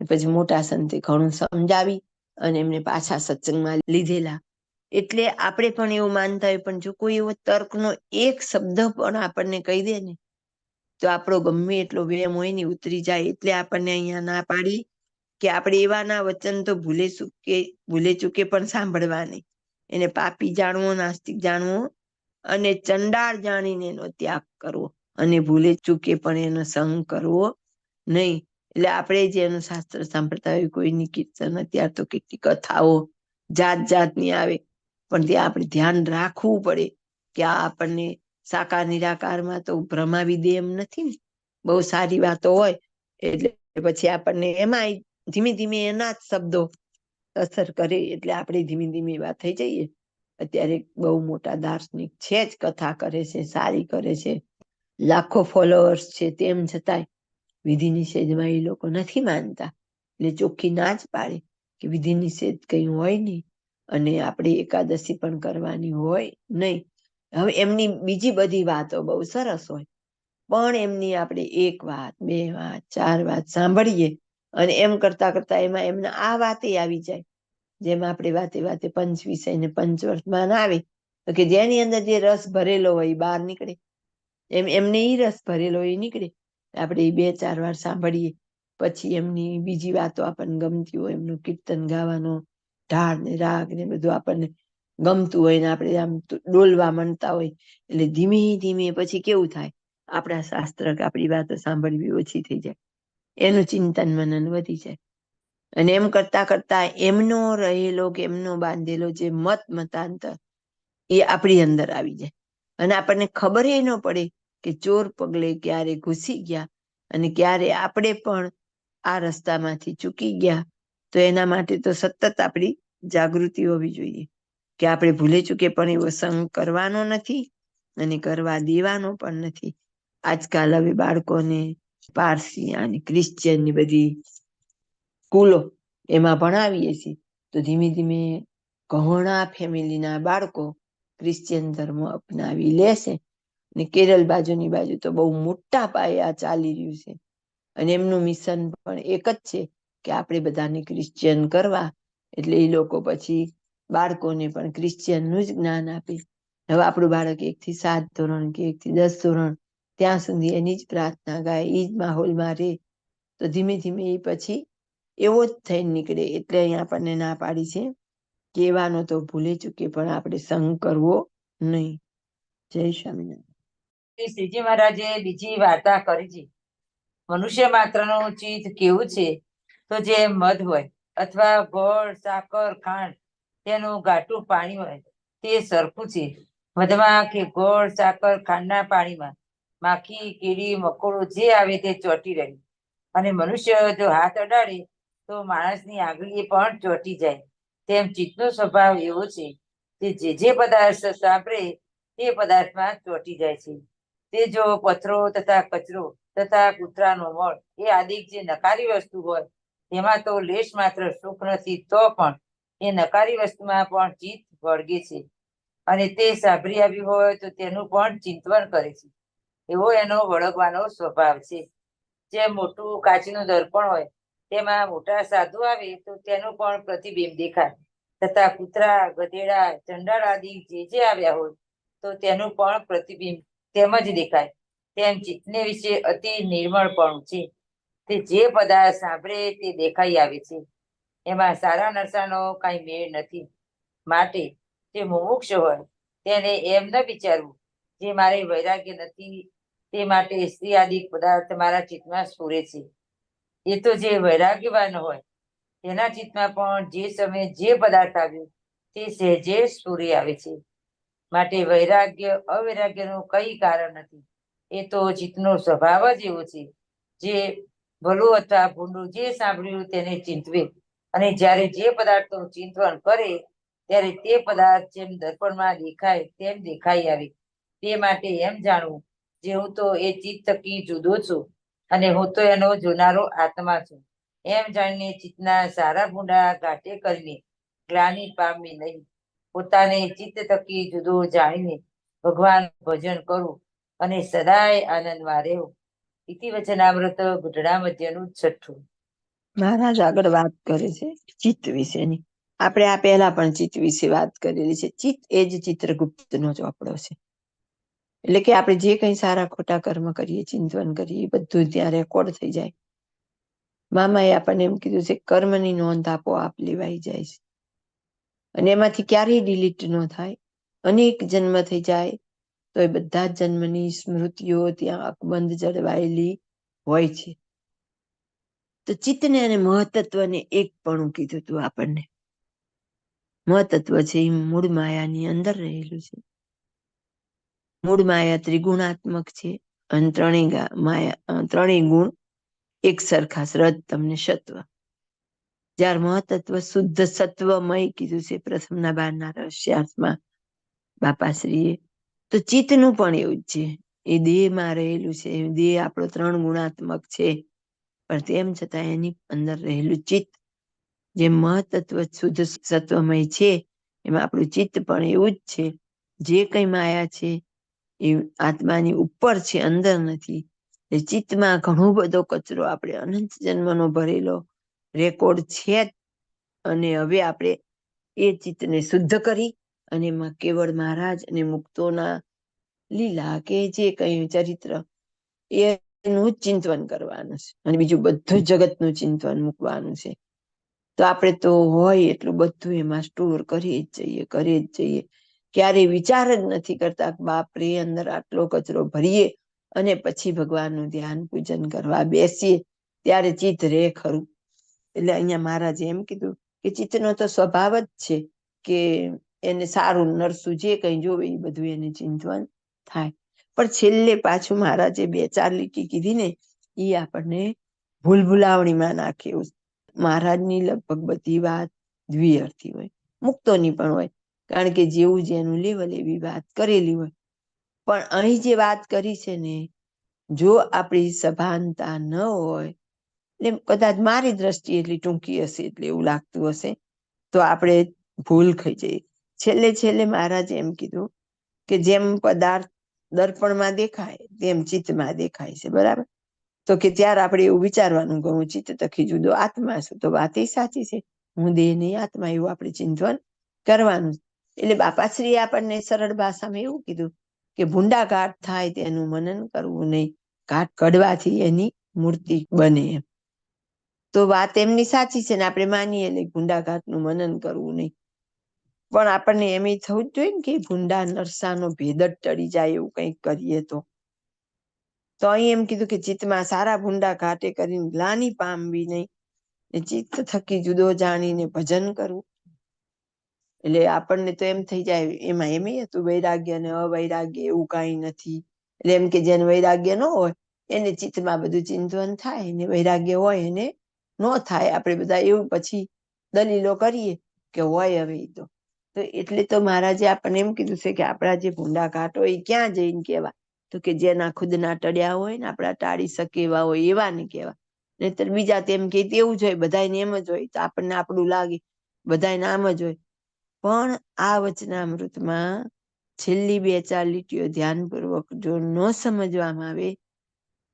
પછી મોટા સંતે ઘણું સમજાવી અને એમને પાછા સત્સંગમાં લીધેલા. એટલે આપણે પણ એવું માનતા હોય, પણ જો કોઈ એવો તર્કનો એક શબ્દ પણ આપણને કહી દે ને તો આપણો ગમે એટલો વેમ હોય ને ઉતરી જાય. એટલે આપણને અહીંયા ના પાડી કે આપણે એવાના વચન તો ભૂલે ચૂકે પણ સાંભળવા નહીં. એને પાપી જાણવો, નાસ્તિક જાણવો અને ચંડાળ જાણીને એનો ત્યાગ કરવો, અને ભૂલે ચૂકે પણ એનો સંગ કરવો નહીં. એટલે આપણે જે એનું શાસ્ત્ર સાંભળતા હોય, કોઈની કીર્તન, અત્યારે તો કેટલી કથાઓ જાત જાતની આવે, પણ ત્યાં આપણે ધ્યાન રાખવું પડે કે આ આપણને સાકાર નિરાકારમાં તો ભ્રમાવી દે એમ નથી ને. બહુ સારી વાતો હોય એટલે પછી આપણને એમાં ધીમે ધીમે એના જ શબ્દો અસર કરે, એટલે આપણે ધીમે ધીમે એવા થઈ જઈએ. અત્યારે બહુ મોટા દાર્શનિક છે જ, કથા કરે છે, સારી કરે છે, લાખો ફોલોઅર્સ છે, તેમ છતાંય વિધિ નિષેધમાં એ લોકો નથી માનતા. એટલે ચોખ્ખી ના જ પાડે કે વિધિ નિષેધ કઈ હોય નહીં, અને આપણે એકાદશી પણ કરવાની હોય નહીં. હવે એમની બીજી બધી વાતો બહુ સરસ હોય, પણ એમની આપણે એક વાત, બે વાત, ચાર વાત સાંભળીએ અને એમ કરતા કરતા એમાં એમના આ વાતે આવી જાય. જેમ આપણે વાતે વાતે પંચ વિષય ને પંચવર્તમાન આવે તો કે જેની અંદર જે રસ ભરેલો હોય એ બહાર નીકળે, એમ એમને ઈ રસ ભરેલો એ નીકળે. આપણે એ 2-4 વાર સાંભળીએ, પછી એમની બીજી વાતો આપણને ગમતી હોય, એમનું કીર્તન ગાવાનો ઢાળ ને રાગ ને બધું આપણને ગમતું હોય ને આપણે આમ ડોલવા માંડતા હોય. એટલે ધીમે ધીમે પછી કેવું થાય, આપણા શાસ્ત્ર કે આપણી વાતો સાંભળવી ઓછી થઈ જાય, એનું ચિંતન મનન વધી જાય. અને એમ કરતા કરતા એમનો રહેલો કે એમનો બાંધેલો જે મતાંતર એ આપણી અંદર આવી જાય, અને આપણને ખબર ન પડે કે ચોર પગલે ક્યારે ઘૂસી ગયા અને ક્યારે આપણે પણ આ રસ્તામાંથી ચૂકી ગયા. તો એના માટે તો સતત આપણી જાગૃતિ હોવી જોઈએ કે આપણે ભૂલે ચૂકે પણ એવો સંગ કરવાનો નથી અને કરવા દેવાનો પણ નથી. આજકાલ હવે બાળકોને પારસી અને ક્રિશ્ચિયન ની બધી સ્કૂલો એમાં ભણાવીએ છીએ, તો ધીમે ધીમે ઘણા ફેમિલીના બાળકો ક્રિશ્ચિયન ધર્મ અપનાવી લેશે. ને કેરળ બાજુની બાજુ તો બહુ મોટા પાયે આ ચાલી રહ્યું છે, અને એમનું મિશન પણ એક જ છે કે આપણે બધાને ક્રિશ્ચિયન કરવા. એટલે એ લોકો પછી બાળકોને પણ ક્રિશ્ચિયન નું જ જ્ઞાન આપે. હવે આપણું બાળક 1 થી 7 ધોરણ કે 1 થી 10 ધોરણ ત્યાં સુધી એની જ પ્રાર્થના ગાય, એ જ માહોલમાં રહે, તો ધીમે ધીમે એ પછી એવો જ થઈને નીકળે. એટલે અહીંયા આપણને ના પાડી છે કહેવાનો તો ભૂલે ચૂકે પણ આપણે સંગ કરવો નહીં. જય સ્વામિનારાયણ. શ્રીજી મહારાજે બીજી વાર્તા કરી છે. મનુષ્ય માત્રનું ચિત્ત કેવું છે, તો જે મધ હોય અથવા ગોળ, સાકર, ખાંડ તેનું ઘાટું પાણી હોય તે સરખું છે. મધમાં કે ગોળ, સાકર, ખાંડના પાણીમાં માખી, કીડી, મકોડું જે આવે તે ચોંટી રહે, અને મનુષ્ય જો હાથ અડાડે તો માણસની આંગળીએ પણ ચોંટી જાય. તેમ ચિત્તનો સ્વભાવ એવો છે કે જે પદાર્થ સાંભળે તે પદાર્થમાં ચોંટી જાય છે. તે જો પથરો તથા કચરો તથા કૂતરાનો મળ એ આદિ જે નકારી વસ્તુ હોય, તેમાં તો લેશ માત્ર સુખ નથી, તો પણ એ નકારી વસ્તુમાં પણ ચિત્ત વળગે છે, અને તે સાંભળી આવ્યું હોય તો તેનું પણ ચિંતન કરે છે. એવો એનો વળગવાનો સ્વભાવ છે. જે મોટું કાચનું દર્પણ હોય તેમાં મોટા સાધુ આવે તો તેનું પણ પ્રતિબિંબ દેખાય, તથા કૂતરા, ગધેડા, ચંડાળ આદિ જે આવ્યા હોય તો તેનું પણ પ્રતિબિંબ તેમ જ દેખાય. તેમ ચિત્તને વિશે અતિ નિર્મળપણું છે. તે જે પદાર્થ સાંભળે તે દેખાઈ આવે છે. એમાં સારા નરસાનો કઈ મેળ નથી. માટે જે મુમુક્ષ હોય તેને એમ ન વિચારવું જે મારે વૈરાગ્ય નથી, તે માટે સ્ત્રી આદિ પદાર્થ મારા ચિત્તમાં સ્ફુરે છે. એ તો જે વૈરાગ્યવાન હોય તેના ચિત્તમાં પણ જે સમયે જે પદાર્થ આવ્યો તે સહેજે સ્ફુરી આવે છે. માટે વૈરાગ્ય અવૈરાગ્યનું કઈ કારણ નથી. એ તો ચિત્તનો સ્વભાવ જ એવો છે. જે ભલું અથવા ભૂંડું જે સાંભળ્યું તેને ચિંતવે, અને જ્યારે જે પદાર્થનું ચિંતન કરે ત્યારે તે પદાર્થ જેમ દર્પણમાં દેખાય તેમ દેખાઈ આવે. તે માટે એમ જાણવું જે હું તો એ ચિત્ત થકી જુદો છું, અને હું તો એનો જોનારો આત્મા છું. એમ જાણીને ચિત્તના સારા ભૂંડા ઘાટે કરીને ગ્લાનિ પામવી નહીં. પોતાને ચિત્ત થકી જુદો જાણીને ભગવાન ભજન કરું અને સદાય આનંદમાં રહેવું. ઇતિ વચનામૃત ઘૂંટણા મધ્યનું 6. મહારાજ આગળ વાત કરે છે ચિત્ત વિશેની. આપણે આ પહેલા પણ ચિત્ત વિશે વાત કરેલી છે. ચિત્ત એ જ ચિત્રગુપ્તનો ચોપડો છે. એટલે કે આપણે જે કંઈ સારા ખોટા કર્મ કરીએ, ચિંતન કરીએ, બધું ત્યાં રેકોર્ડ થઈ જાય. મામાએ આપણને એમ કીધું છે, કર્મની નોંધ આપોઆપ લેવાઈ જાય છે અને એમાંથી ક્યારેય ડિલીટ ન થાય. અનેક જન્મ થઈ જાય તો એ બધા જ જન્મની સ્મૃતિઓ ત્યાં અકબંધ જળવાયેલી હોય છે. તો ચિત્તને અને મહતત્વને એક પણ કીધું હતું આપણને. મહતત્વ છે એ મૂળ માયાની અંદર રહેલું છે. મૂળ માયા ત્રિગુણાત્મક છે અને ત્રણેય ગુણ એક સરખા શ્રદ્ધ તમને સત્વ. જ્યારે મહતત્વ શુદ્ધ સત્વમય કીધું છે પ્રથમના 12ના રહસ્યાર્થમાં બાપાશ્રીએ. તો ચિત્તનું પણ એવું જ છે. એ દેહમાં રહેલું છે. દેહ આપણો 3 ગુણાત્મક છે, પણ તેમ છતાં એની અંદર રહેલું ચિત્ત જે મહતત્વ શુદ્ધ સત્વમય છે, એમાં આપણું ચિત્ત પણ એવું જ છે. જે કઈ માયા છે એ આત્માની ઉપર છે, અંદર નથી. એ ચિત્તમાં ઘણો બધો કચરો આપણે અનંત જન્મનો ભરેલો રેકોર્ડ છે. અને હવે આપણે એ ચિત્તને શુદ્ધ કરી અને એમાં કેવળ મહારાજ અને મુક્તોના લીલા કે જે કઈ ચરિત્ર એનું જ ચિંતન કરવાનું છે અને બીજું બધું જગતનું ચિંતન મૂકવાનું છે. તો આપણે તો હોય એટલું બધું એમાં સ્ટોર કરી જ જઈએ. ક્યારેય વિચાર જ નથી કરતા બાપ રે અંદર આટલો કચરો ભરીએ અને પછી ભગવાનનું ધ્યાન પૂજન કરવા બેસીએ ત્યારે ચિત્ત રે ખરું. એટલે અહીંયા મહારાજે એમ કીધું કે ચિત્તનો તો સ્વભાવ જ છે કે એને સારું નરસું જે કઈ જોવે એ બધું એને ચિંતન થાય. પણ છેલ્લે પાછું મહારાજે 2-4 લીટી કીધી ને એ આપણને ભૂલાવણીમાં નાખે એવું. મહારાજની લગભગ બધી વાત દ્વિઅર્થી હોય, મુક્તોની પણ હોય, કારણ કે જેવું જેનું લેવલ એવી વાત કરેલી હોય. પણ અહીં જે વાત કરી છે ને, જો આપણી સભાનતા ન હોય, એટલે કદાચ મારી દ્રષ્ટિએ એટલી ટૂંકી હશે એટલે એવું લાગતું હશે, તો આપણે ભૂલ ખાઈ જઈએ. છેલ્લે મહારાજે એમ કીધું કે જેમ પદાર્થ દર્પણમાં દેખાય તેમ ચિત્તમાં દેખાય છે, બરાબર? તો કે ત્યારે આપણે એવું વિચારવાનું કે હું ચિત્ત તખી જુદો આત્મા છું. તો વાત એ સાચી છે, હું દેહ નહીં આત્મા, એવું આપણે ચિંતન કરવાનું. એટલે બાપાશ્રીએ આપણને સરળ ભાષામાં એવું કીધું કે ભૂંડા ઘાટ થાય તેનું મનન કરવું નહીં, ઘાટ કડવાથી એની મૂર્તિ બને એમ. તો વાત એમની સાચી છે ને આપણે માનીએ એટલે ભૂંડા ઘાટનું મનન કરવું નહીં. પણ આપણને એમ થવું જ જોઈએ ને કે ભૂંડા નરસાનો ભેદ જ ટળી જાય એવું કંઈક કરીએ તો અહીં એમ કીધું કે ચિત્તમાં સારા ભૂંડા ઘાટે કરીને ગ્લાનિ પામવી નહીં, ચિત્ત થકી જુદો જાણીને ભજન કરવું. એટલે આપણને તો એમ થઈ જાય એમાં એમ હતું વૈરાગ્ય અને અવૈરાગ્ય એવું કઈ નથી. એટલે એમ કે જેને વૈરાગ્ય ન હોય એને ચિત્તમાં બધું ચિંતન થાય ને વૈરાગ્ય હોય એને ન થાય. આપણે બધા એવું પછી દલીલો કરીએ કે હોય હવે તો એટલે તો મહારાજે આપણને એમ કીધું છે કે આપણા જે ભૂંડા ઘાટ હોય એ ક્યાં જઈને કેવા, તો કે જેના ખુદના ટળ્યા હોય ને આપણા ટાળી શકે એવા હોય એવા ને કેવા. નહીતર બીજા તેમ કે તેવું જ હોય, બધાને એમ જ હોય, તો આપણને આપણું લાગે બધાને આમ જ હોય. પણ આ વચનામૃતમાં છેલ્લી 2-4 લીટીઓ ધ્યાનપૂર્વક જો ન સમજવામાં આવે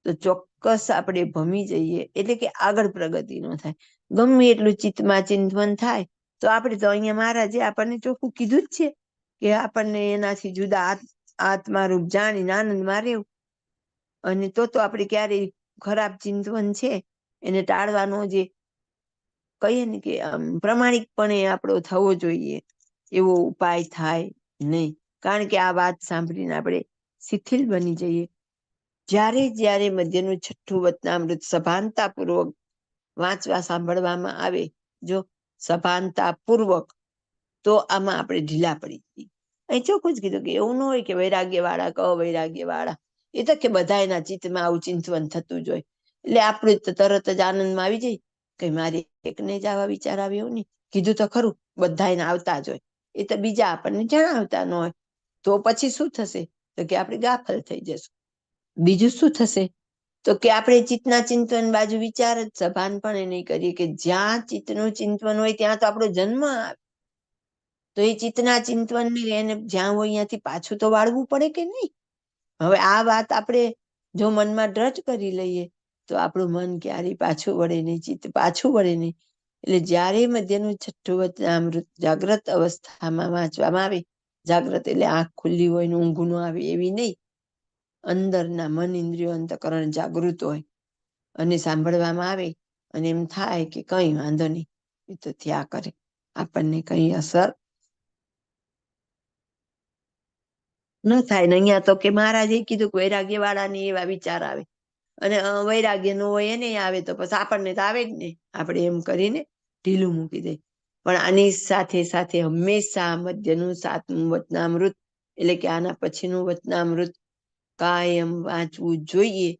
તો ચોક્કસ આપણે ભમી જઈએ, એટલે કે આગળ પ્રગતિ ન થાય. ગમે એટલું ચિત્તમાં ચિંતન થાય તો આપણે તો અહીંયા મહારાજે આપણને ચોખ્ખું કીધું જ છે કે આપણને એનાથી જુદા આત્મારૂપ જાણીને આનંદમાં રહેવું. અને તો આપણે ક્યારેય ખરાબ ચિંતન છે એને ટાળવાનો જે કહીએ ને કે પ્રમાણિકપણે આપણો થવો જોઈએ એવો ઉપાય થાય નહીં. કારણ કે આ વાત સાંભળીને આપણે શિથિલ બની જઈએ. જ્યારે મધ્યનું 6ઠું વચનામૃત સભાનતા પૂર્વક વાંચવા સાંભળવામાં આવે, જો સભાનતા પૂર્વક, તો આમાં આપણે ઢીલા પડી જઈએ. અહીં ચોખ્ખું જ કીધું કે એવું ન હોય કે વૈરાગ્ય વાળા કે અવૈરાગ્ય વાળા, એ તો કે બધા એના ચિત્તમાં આવું ચિંતન થતું જ હોય એટલે આપણું તો તરત જ આનંદમાં આવી જાય કે મારે એકને જ આવા વિચાર આવે એવું નહીં. કીધું તો ખરું બધા એને આવતા જ હોય, એ તો બીજા આપણને જણાવતા ન હોય. તો પછી શું થશે? તો કે આપણે ગાફલ થઈ જશું. બીજું શું થશે? તો કે આપણે ચિત્તના ચિંતન બાજુ વિચાર જ સભાનપણે નહીં કરીએ કે જ્યાં ચિત્તનું ચિંતન હોય ત્યાં તો આપણો જન્મ આવે. તો એ ચિત્તના ચિંતનને એને જ્યાં હોય ત્યાંથી પાછું તો વાળવું પડે કે નહીં? હવે આ વાત આપણે જો મનમાં દ્રઢ કરી લઈએ તો આપણું મન ક્યારેય પાછું વળે નહીં, ચિત્ત પાછું વળે નહીં. એટલે જ્યારે મધ્યનું છઠ્ઠું વચનામૃત જાગ્રત અવસ્થામાં વાંચવામાં આવે, જાગ્રત એટલે આંખ ખુલ્લી હોય ને ઊંઘ ન આવે એવી નહીં, અંદરના મન ઇન્દ્રિયો અંતકરણ જાગૃત હોય અને સાંભળવામાં આવે અને એમ થાય કે કઈ વાંધો નહીં, એ તો થયા કરે, આપણને કઈ અસર ન થાય. ને અહીંયા તો કે મહારાજે કીધું કે વૈરાગ્ય વાળાને એવા વિચાર આવે, અને વૈરાગ્ય નો હોય એને આવે તો પછી આપણને તો આવે જ ને, આપણે એમ કરીને ઢીલું મૂકી દે. પણ આની સાથે સાથે હંમેશા મધ્યનું 7મું વચનામૃત એટલે કે આના પછીનું વચનામૃત કાયમ વાંચવું જોઈએ,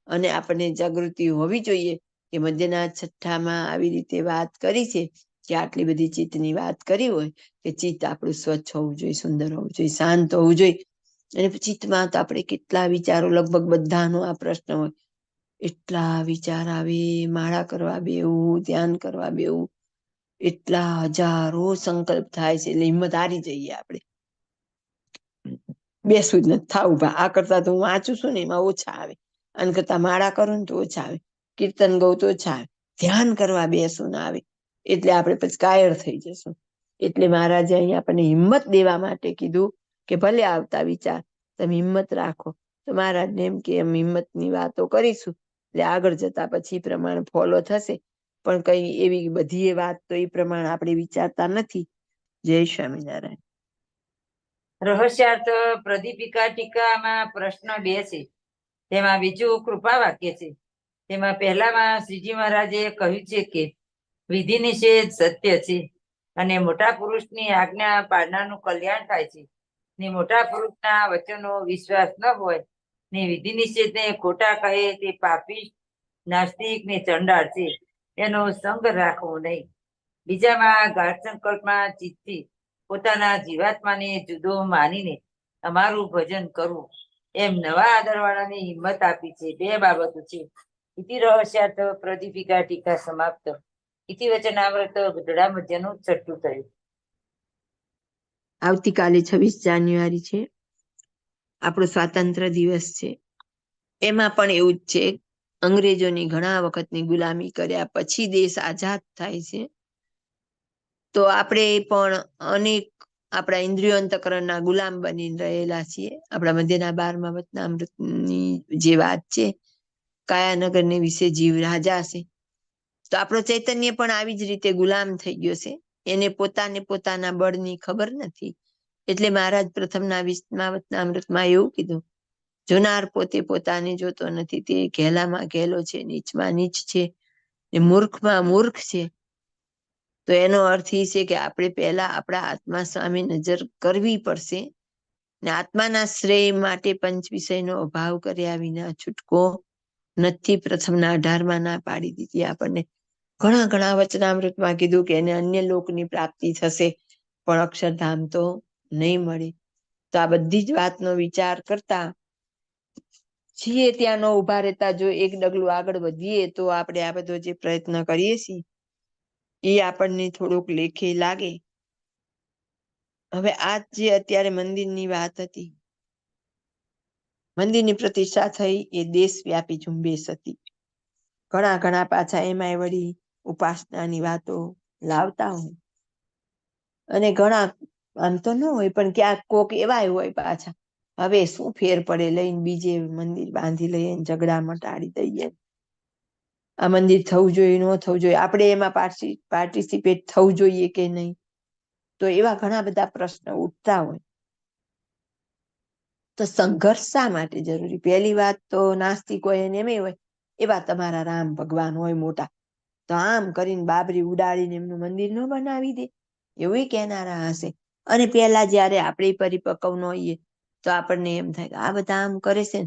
અને આપણને જાગૃતિ હોવી જોઈએ કે મધ્યના છઠ્ઠામાં આવી રીતે વાત કરી છે કે આટલી બધી ચિત્તની વાત કરી હોય કે ચિત્ત આપણું સ્વચ્છ હોવું જોઈએ, સુંદર હોવું જોઈએ, શાંત હોવું જોઈએ. અને ચિત્તમાં તો આપણે કેટલા વિચારો, લગભગ બધાનો આ પ્રશ્ન હોય, એટલા વિચાર આવે, માળા કરવા બેવું, ધ્યાન કરવા બેવું, એટલા હજારો સંકલ્પ થાય છે, એટલે હિંમત હારી જઈએ આપણે, બેસવું જ નથી થાવું. આ કરતા તો હું વાંચું છું ને એમાં ઓછા આવે, આને કરતા માળા કરું ને તો ઓછા આવે, કીર્તન ગૌ તો ઓછા આવે, ધ્યાન કરવા બેસું ના આવે, એટલે આપણે પછી કાયર થઈ જશું. એટલે મહારાજે અહીંયા આપણને હિંમત દેવા માટે કીધું કે ભલે આવતા વિચાર, તમે હિંમત રાખો. તો મહારાજને એમ કે એમ હિંમતની વાતો કરીશું, એટલે આગળ જતા પછી પ્રમાણે ફોલો થશે. પણ કઈ એવી બધી વાત તો એ પ્રમાણે આપણે વિચારતા નથી. જય સ્વામિનારાયણ. રહસ્યાર્થ પ્રદીપિકા ટીકામાં પ્રશ્ન 2 છે, તેમાં બીજું કૃપા વાક્ય છે. તેમાં પહેલામાં શ્રીજી મહારાજે કહ્યું છે કે વિધિ નિષેધ સત્ય છે, અને મોટા પુરુષની આજ્ઞા પાળનારનું કલ્યાણ થાય છે, ને મોટા પુરુષના વચનો વિશ્વાસ ન હોય ને વિધિ નિષેધને ખોટા કહે તે પાપી, નાસ્તિક ને ચંડાળ છે, એનો સંગ રાખવો નહીં. બીજામાં ગાઢ સંકલ્પમાં ચિત્તથી પોતાના જીવાત્માને જુદો માનીને અમારું ભજન કરવું, એમ નવા આદરવાળાને હિંમત આપી છે. 2 બાબતો છે. ઇતિ રહસ્યાર્થ પ્રદીપિકા ટીકા સમાપ્ત. ઇતિ વચનામૃત ગઢડા મધ્યનું છઠ્ઠું થયું. આવતીકાલે 26 જાન્યુઆરી છે, આપણો સ્વાતંત્ર્ય દિવસ છે. એમાં પણ એવું જ છે, અંગ્રેજોની ઘણા વખતની ગુલામી કર્યા પછી દેશ આઝાદ થાય છે, તો આપણે પણ અનેક આપણા ઇન્દ્રિયો અંતકરણના ગુલામ બની રહેલા છીએ. આપણા મધ્યના 12મા વચનામૃતની જે વાત છે, કાયાનગરને વિશે જીવ રાજા છે, તો આપણો ચૈતન્ય પણ આવી જ રીતે ગુલામ થઈ ગયો છે. એને પોતાના બળની ખબર નથી. એટલે મહારાજ પ્રથમના 20મા વચનામૃતમાં એવું કીધું, જોનાર પોતે પોતાને જોતો નથી, તે ઘેલામાં ઘેલો છે, નીચમાં નીચ છે, ને મૂર્ખમાં મૂર્ખ છે. તો એનો અર્થ એ છે કે આપણે પહેલા આપણા આત્મા સામે નજર કરવી પડશે, ને આત્માના શ્રેય માટે પંચ વિષયનો અભાવ કર્યા વિના છૂટકો નથી. પ્રથમના 18માં ના પાડી દીધી આપણને. ઘણા વચનામૃતમાં કીધું કે એને અન્ય લોકની પ્રાપ્તિ થશે, પણ અક્ષરધામ તો નહીં મળે. તો આ બધી જ વાતનો વિચાર કરતા છીએ ત્યાં ન ઉભા રહેતા, જો એક ડગલું આગળ વધીએ તો આપણે આ બધો જે પ્રયત્ન કરીએ છીએ એ આપણને થોડોક લેખે લાગે. હવે આ જે અત્યારે મંદિરની વાત હતી, મંદિરની પ્રતિષ્ઠા થઈ એ દેશવ્યાપી ઝુંબેશ હતી. ઘણા પાછા એમાંય વળી ઉપાસનાની વાતો લાવતા હોય, અને ઘણા આમ તો ન હોય પણ ક્યાંક કોક એવા હોય પાછા, હવે શું ફેર પડે, લઈને બીજે મંદિર બાંધી લઈએ, ઝઘડા મટાડી દઈએ, આ મંદિર થવું જોઈએ ન થવું જોઈએ, આપણે એમાં પાર્ટિસિપેટ થવું જોઈએ કે નહીં. તો એવા ઘણા બધા પ્રશ્નો ઉઠતા હોય. તો સંઘર્ષ શા માટે જરૂરી? પહેલી વાત તો નાસ્તિક હોય એને એમ હોય એવા તમારા રામ ભગવાન હોય મોટા, તો આમ કરીને બાબરી ઉડાડીને એમનું મંદિર ન બનાવી દે, એવું કહેનારા હશે. અને પેલા જયારે આપણે પરિપક્વ ન હોઈએ તો આપણને એમ થાય કે આ બધા આમ કરે છે,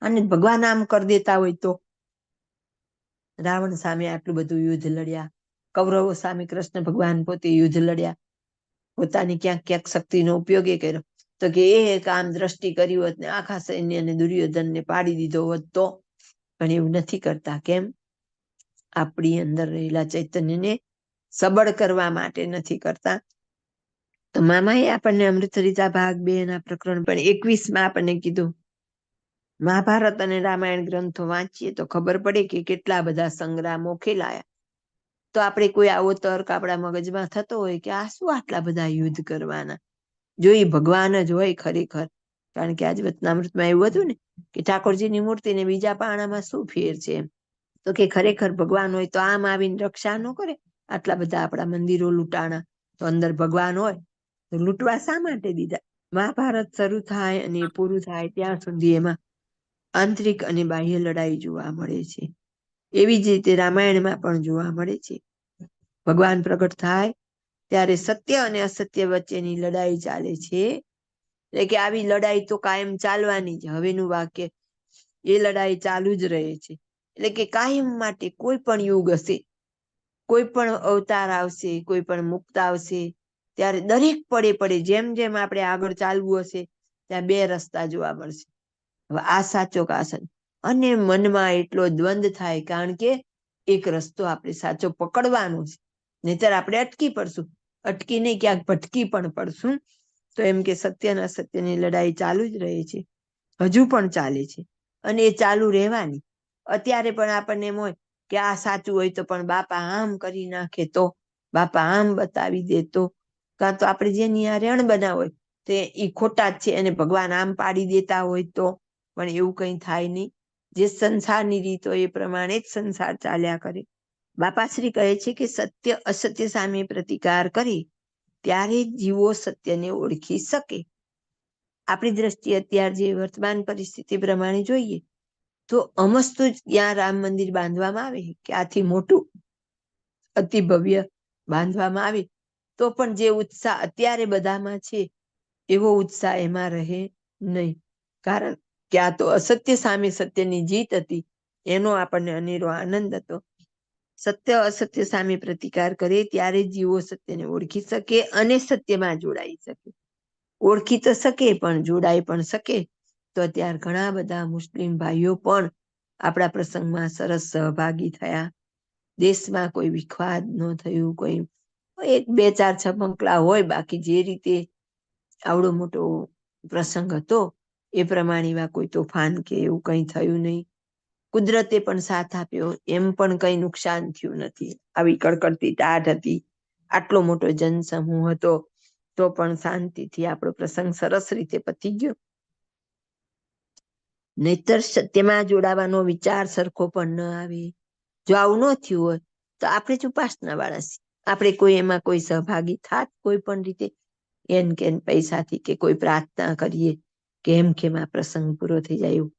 અને ભગવાન આમ કરી દેતા હોય તો. રાવણ સામે આટલું બધું યુદ્ધ લડ્યા, કૌરવો સામે કૃષ્ણ ભગવાન પોતે યુદ્ધ લડ્યા, પોતાની ક્યાંક શક્તિનો ઉપયોગ કર્યો, તો કે એક આમ દ્રષ્ટિ કરી હોત ને આખા સૈન્યને દુર્યોધનને પાડી દીધો હોત તો. પણ એવું નથી કરતા. કેમ? આપણી અંદર રહેલા ચૈતન્યને સબળ કરવા માટે નથી કરતા. તો મામાએ આપણને અમૃતસરિતા ભાગ 2 ના પ્રકરણ પણ 21માં આપણને કીધું, મહાભારત અને રામાયણ ગ્રંથો વાંચીએ તો ખબર પડે કે કેટલા બધા સંગ્રામો ખેલાયા. તો આપણે કોઈ આવો તર્ક આપણા મગજમાં થતો હોય કે આ શું આટલા બધા યુદ્ધ કરવાના, જો એ ભગવાન જ હોય ખરેખર. કારણ કે આજે વચનામૃતમાં એવું હતું ને કે ઠાકોરજીની મૂર્તિને બીજા પાણામાં શું ફેર છે એમ. તો કે ખરેખર ભગવાન હોય તો આમ આવીને રક્ષા ન કરે? આટલા બધા આપણા મંદિરો લૂંટાણા, તો અંદર ભગવાન હોય તો લૂંટવા શા માટે દીધા? મહાભારત શરૂ થાય અને પૂરું થાય ત્યાં સુધી એમાં આંતરિક અને બાહ્ય લડાઈ જોવા મળે છે. એવી જ રીતે રામાયણમાં પણ જોવા મળે છે. ભગવાન પ્રગટ થાય ત્યારે સત્ય અને અસત્ય વચ્ચેની લડાઈ ચાલે છે. એટલે કે આવી લડાઈ તો કાયમ ચાલવાની જ. હવેનું વાક્ય એ લડાઈ ચાલુ જ રહે છે. એટલે કે કાયમ માટે કોઈ પણ યુગ હશે, કોઈ પણ અવતાર આવશે, કોઈ પણ મુક્ત આવશે, ત્યારે દરેક પડે જેમ જેમ આપણે આગળ ચાલવું હશે ત્યાં બે રસ્તા જોવા મળશે. હવે આ સાચો કે આ સાચો, અને મનમાં એટલો દ્વંદ થાય, કારણ કે એક રસ્તો આપણે સાચો પકડવાનો છે, નહીતર આપણે અટકી પડશું. અટકી નહીં, ક્યાંક ભટકી પણ પડશું. તો એમ કે સત્ય અને અસત્યની લડાઈ ચાલુ જ રહે છે, હજુ પણ ચાલે છે, અને એ ચાલુ રહેવાની. અત્યારે પણ આપણને એમ હોય કે આ સાચું હોય તો પણ બાપા આમ કરી નાખે તો, બાપા આમ બતાવી દે તો, કાં તો આપણે જેની આ રેણ બનાવ હોય તે એ ખોટા જ છે અને ભગવાન આમ પાડી દેતા હોય તો. પણ એવું કંઈ થાય નહીં. જે સંસારની રીતો એ પ્રમાણે જ સંસાર ચાલ્યા કરે. બાપાશ્રી કહે છે કે સત્ય અસત્ય સામે પ્રતિકાર કરી ત્યારે જીવો સત્યને ઓળખી શકે. આપણી દ્રષ્ટિએ અત્યારે જે વર્તમાન પરિસ્થિતિ પ્રમાણે જોઈએ તો અમસ્તું જ ત્યાં રામ મંદિર બાંધવામાં આવે કે આથી મોટું અતિ ભવ્ય બાંધવામાં આવે તો પણ જે ઉત્સાહ અત્યારે બધામાં છે એવો ઉત્સાહ એમાં રહે નહીં. કારણ કે આ તો અસત્ય સામે સત્યની જીત હતી, એનો આપણને અનેરો આનંદ હતો. સત્ય અસત્ય સામે પ્રતિકાર કરે ત્યારે જીવો સત્યને ઓળખી શકે અને સત્યમાં જોડાઈ શકે. ઓળખી તો શકે પણ જોડાઈ પણ શકે. તો અત્યારે ઘણા બધા મુસ્લિમ ભાઈઓ પણ આપણા પ્રસંગમાં સરસ સહભાગી થયા. દેશમાં કોઈ વિખવાદ ન થયું, કોઈ એક બે ચાર છમકલા હોય, બાકી જે રીતે આવડો મોટો પ્રસંગ હતો એ પ્રમાણે એવા કોઈ તોફાન કે એવું કંઈ થયું નહીં. કુદરતે પણ સાથ આપ્યો, એમ પણ કંઈ નુકસાન થયું નથી. આવી કડકડતી ટાઢ હતી, આટલો મોટો જનસમૂહ હતો, તો પણ શાંતિથી આપણો પ્રસંગ સરસ રીતે પતી ગયો. નહીતર સત્યમાં જોડાવાનો વિચાર સરખો પણ ન આવે. જો આવું ન થયું હોય તો આપણે જ ઉપાસના વાળા છીએ. આપણે કોઈ એમાં કોઈ સહભાગી થાત કોઈ પણ રીતે, એન કેન પૈસાથી કે કોઈ પ્રાર્થના કરીએ કે એમ કેમ આ પ્રસંગ પૂરો થઈ જાય એવું.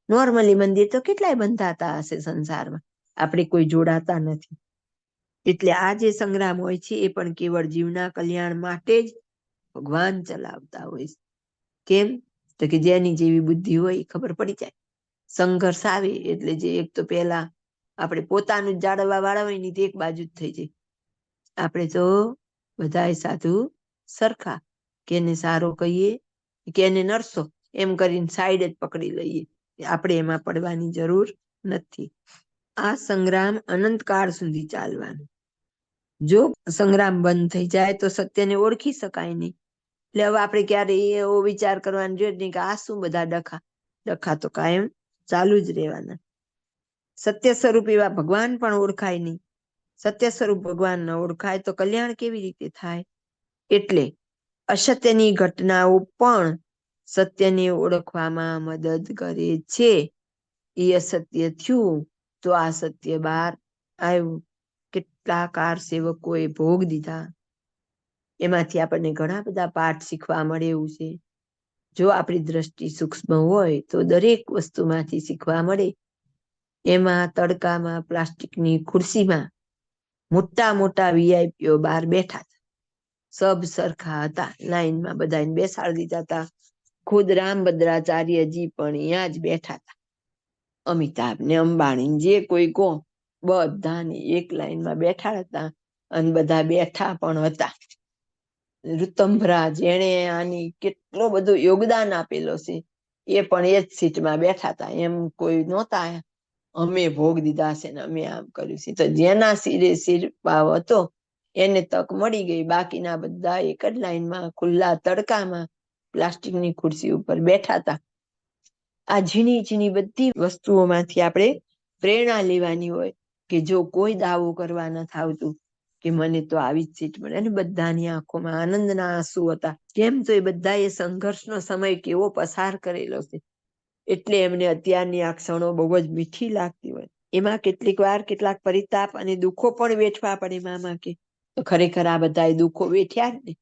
નોર્મલી મંદિર તો કેટલાય બંધાતા હશે સંસારમાં, આપણે કોઈ જોડાતા નથી. એટલે આ જે સંગ્રામ હોય છે એ પણ કેવળ જીવના કલ્યાણ માટે જ ભગવાન ચલાવતા હોય છે. કેમ? તો કે જેની જેવી બુદ્ધિ હોય એ ખબર પડી જાય. સંઘર્ષ આવે એટલે જે એક તો પહેલા આપણે પોતાનું જ જાળવવા વાળા હોય ને તે એક બાજુ જ થઈ જાય. આપણે તો બધાય સાધુ સરખા, કેને સારો કહીએ કેને નરસો એમ કરીને સાઈડ જ પકડી લઈએ. આપણે એમાં પડવાની જરૂર નથી. આ સંગ્રામ અનંતકાળ સુધી ચાલવાનો. જો સંગ્રામ બંધ થઈ જાય તો સત્યને ઓળખી શકાય નહીં. એટલે હવે આપણે ક્યારે એવો વિચાર કરવાનો જોઈએ નહીં કે આ શું બધા ડખા તો કાયમ ચાલુ જ રહેવાના. સત્ય સ્વરૂપ એવા ભગવાન પણ ઓળખાય નહીં. સત્ય સ્વરૂપ ભગવાન ન ઓળખાય તો કલ્યાણ કેવી રીતે થાય? એટલે અસત્યની ઘટનાઓ પણ સત્યને ઓળખવામાં મદદ કરે છે. એ અસત્ય થયું તો આ સત્ય બહાર આવ્યું. કેટલા કાર સેવકોએ ભોગ દીધા, એમાંથી આપણને ઘણા બધા પાઠ શીખવા મળે એવું છે. જો આપણી દ્રષ્ટિ સૂક્ષ્મ હોય તો દરેક વસ્તુમાંથી શીખવા મળે. એમાં તડકામાં પ્લાસ્ટિકની ખુરશીમાં મોટા મોટા વીઆઈપીઓ બહાર બેઠા હતા. સબ સરખા હતા, લાઈનમાં બધાને બેસાડી દીધા હતા. ખુદ રામભદ્રાચાર્યજી પણ અહીંયા જ બેઠા હતા. અમિતાભ ને અંબાણી જે કોઈ કહો બધાને એક લાઈનમાં બેઠા હતા, અને બધા બેઠા પણ હતા. ઋતંભરા જેણે આની કેટલો બધો યોગદાન આપેલો છે એ પણ એ જ સીટમાં બેઠા હતા. એમ કોઈ નહોતા અમે ભોગ દીધા છે ને અમે આમ કર્યું છે. તો જેના શિરે શિર ભાવ હતો એને તક મળી ગઈ. બાકીના બધા એક જ લાઈનમાં ખુલ્લા તડકામાં પ્લાસ્ટિકની ખુરશી ઉપર બેઠા હતા. આ ઝીણી ઝીણી બધી વસ્તુઓમાંથી આપણે પ્રેરણા લેવાની હોય. કે જો કોઈ દાવો કરવા નથી આવતું કે મને તો આવી જ સીટ મળે, અને બધાની આંખોમાં આનંદના આંસુ હતા. કેમ તો એ બધાએ સંઘર્ષનો સમય કેવો પસાર કરેલો છે, એટલે એમને અત્યારની આ ક્ષણો બહુ જ મીઠી લાગતી હોય. એમાં કેટલીક વાર કેટલાક પરિતાપ અને દુઃખો પણ વેઠવા પડે. મામા કે તો ખરેખર આ બધા દુઃખો વેઠ્યા જ ને,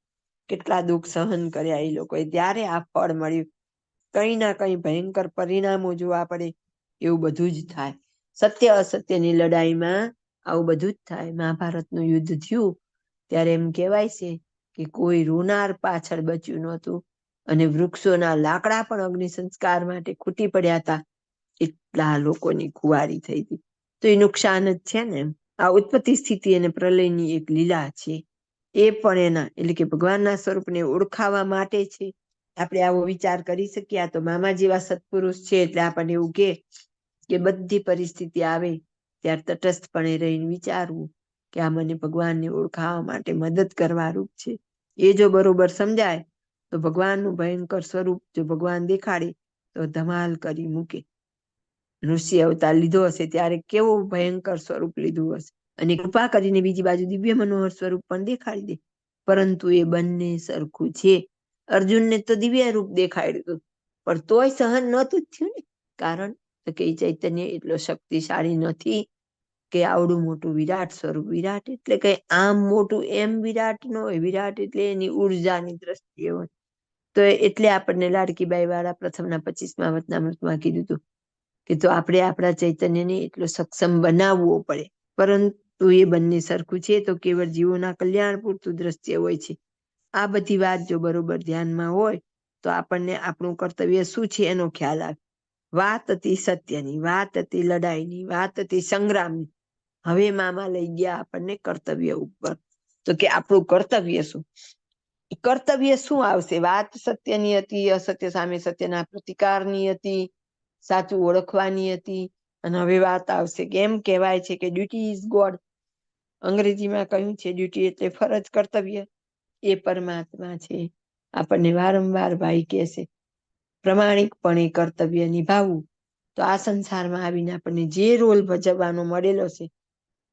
કેટલા દુઃખ સહન કર્યા એ લોકોએ, ત્યારે આ ફળ મળ્યું. કઈ ના કઈ ભયંકર પરિણામો જોવા પડે, એવું બધું જ થાય. સત્ય અસત્યની લડાઈમાં આવું બધું જ થાય. મહાભારતનું યુદ્ધ થયું ત્યારે એમ કહેવાય છે કે કોઈ રોનાર પાછળ બચ્યું નહોતું, અને વૃક્ષોના લાકડા પણ અગ્નિ સંસ્કાર માટે ખૂટી પડ્યા હતા. એટલા લોકોની ખુવારી થઈ હતી. તો એ નુકસાન જ છે ને. આ ઉત્પત્તિ, સ્થિતિ અને પ્રલયની એક લીલા છે. એ પણ એના એટલે કે ભગવાનના સ્વરૂપને ઓળખાવા માટે છે. આપણે આવો વિચાર કરી શકીએ. આ તો મામા જેવા સત્પુરુષ છે એટલે આપણને એવું કે બધી પરિસ્થિતિ આવે ત્યારે તટસ્થપણે રહીને વિચારવું કે આ મને ભગવાનને ઓળખાવા માટે મદદ કરવા રૂપ છે. એ જો બરોબર સમજાય તો ભગવાનનું ભયંકર સ્વરૂપ જો ભગવાન દેખાડે તો ધમાલ કરી મૂકે. ઋષિ અવતાર લીધો હશે ત્યારે કેવું ભયંકર સ્વરૂપ લીધું હશે, અને કૃપા કરીને બીજી બાજુ દિવ્ય મનોહર સ્વરૂપ પણ દેખાડી દે. પરંતુ એ બંને સરખું છે. અર્જુનને તો દિવ્ય રૂપ દેખાડ્યું પણ તોય સહન નહોતું થયું ને. કારણ કે ચૈતન્ય એટલો શક્તિશાળી નથી કે આવડું મોટું વિરાટ સ્વરૂપ. વિરાટ એટલે કઈ આમ મોટું એમ વિરાટ ન હોય. વિરાટ એટલે એની ઉર્જાની દ્રષ્ટિએ હોય. તો એટલે આપણને લાડકીબાઈ વાળા પ્રથમના 25મા વચનામૃતમાં કીધું હતું કે તો આપણે આપણા ચૈતન્યને એટલો સક્ષમ બનાવવો પડે. પરંતુ એ બંને સરખું છે તો કેવળ જીવોના કલ્યાણ પૂરતું દ્રશ્ય હોય છે. આ બધી વાત જો બરોબર ધ્યાનમાં હોય તો આપણને આપણું કર્તવ્ય શું છે એનો ખ્યાલ આવે. વાત હતી સત્યની, વાત હતી લડાઈની, વાત હતી સંગ્રામની. હવે મામા લઈ ગયા આપણને કર્તવ્ય ઉપર. તો કે આપણું કર્તવ્ય શું? કર્તવ્ય શું આવશે? વાત સત્યની હતી, અસત્ય સામે સત્યના પ્રતિકારની હતી, સાચું ઓળખવાની હતી. અને હવે વાત આવશે કે એમ કહેવાય છે કે ડ્યુટી ઇઝ ગોડ. અંગ્રેજીમાં કહ્યું છે ડ્યુટી એટલે ફરજ, કર્તવ્ય એ પરમાત્મા છે. આપણને વારંવાર ભાઈ કહે છે પ્રમાણિકપણે કર્તવ્ય નિભાવવું. તો આ સંસારમાં આવીને આપણને જે રોલ ભજવવાનો મળેલો છે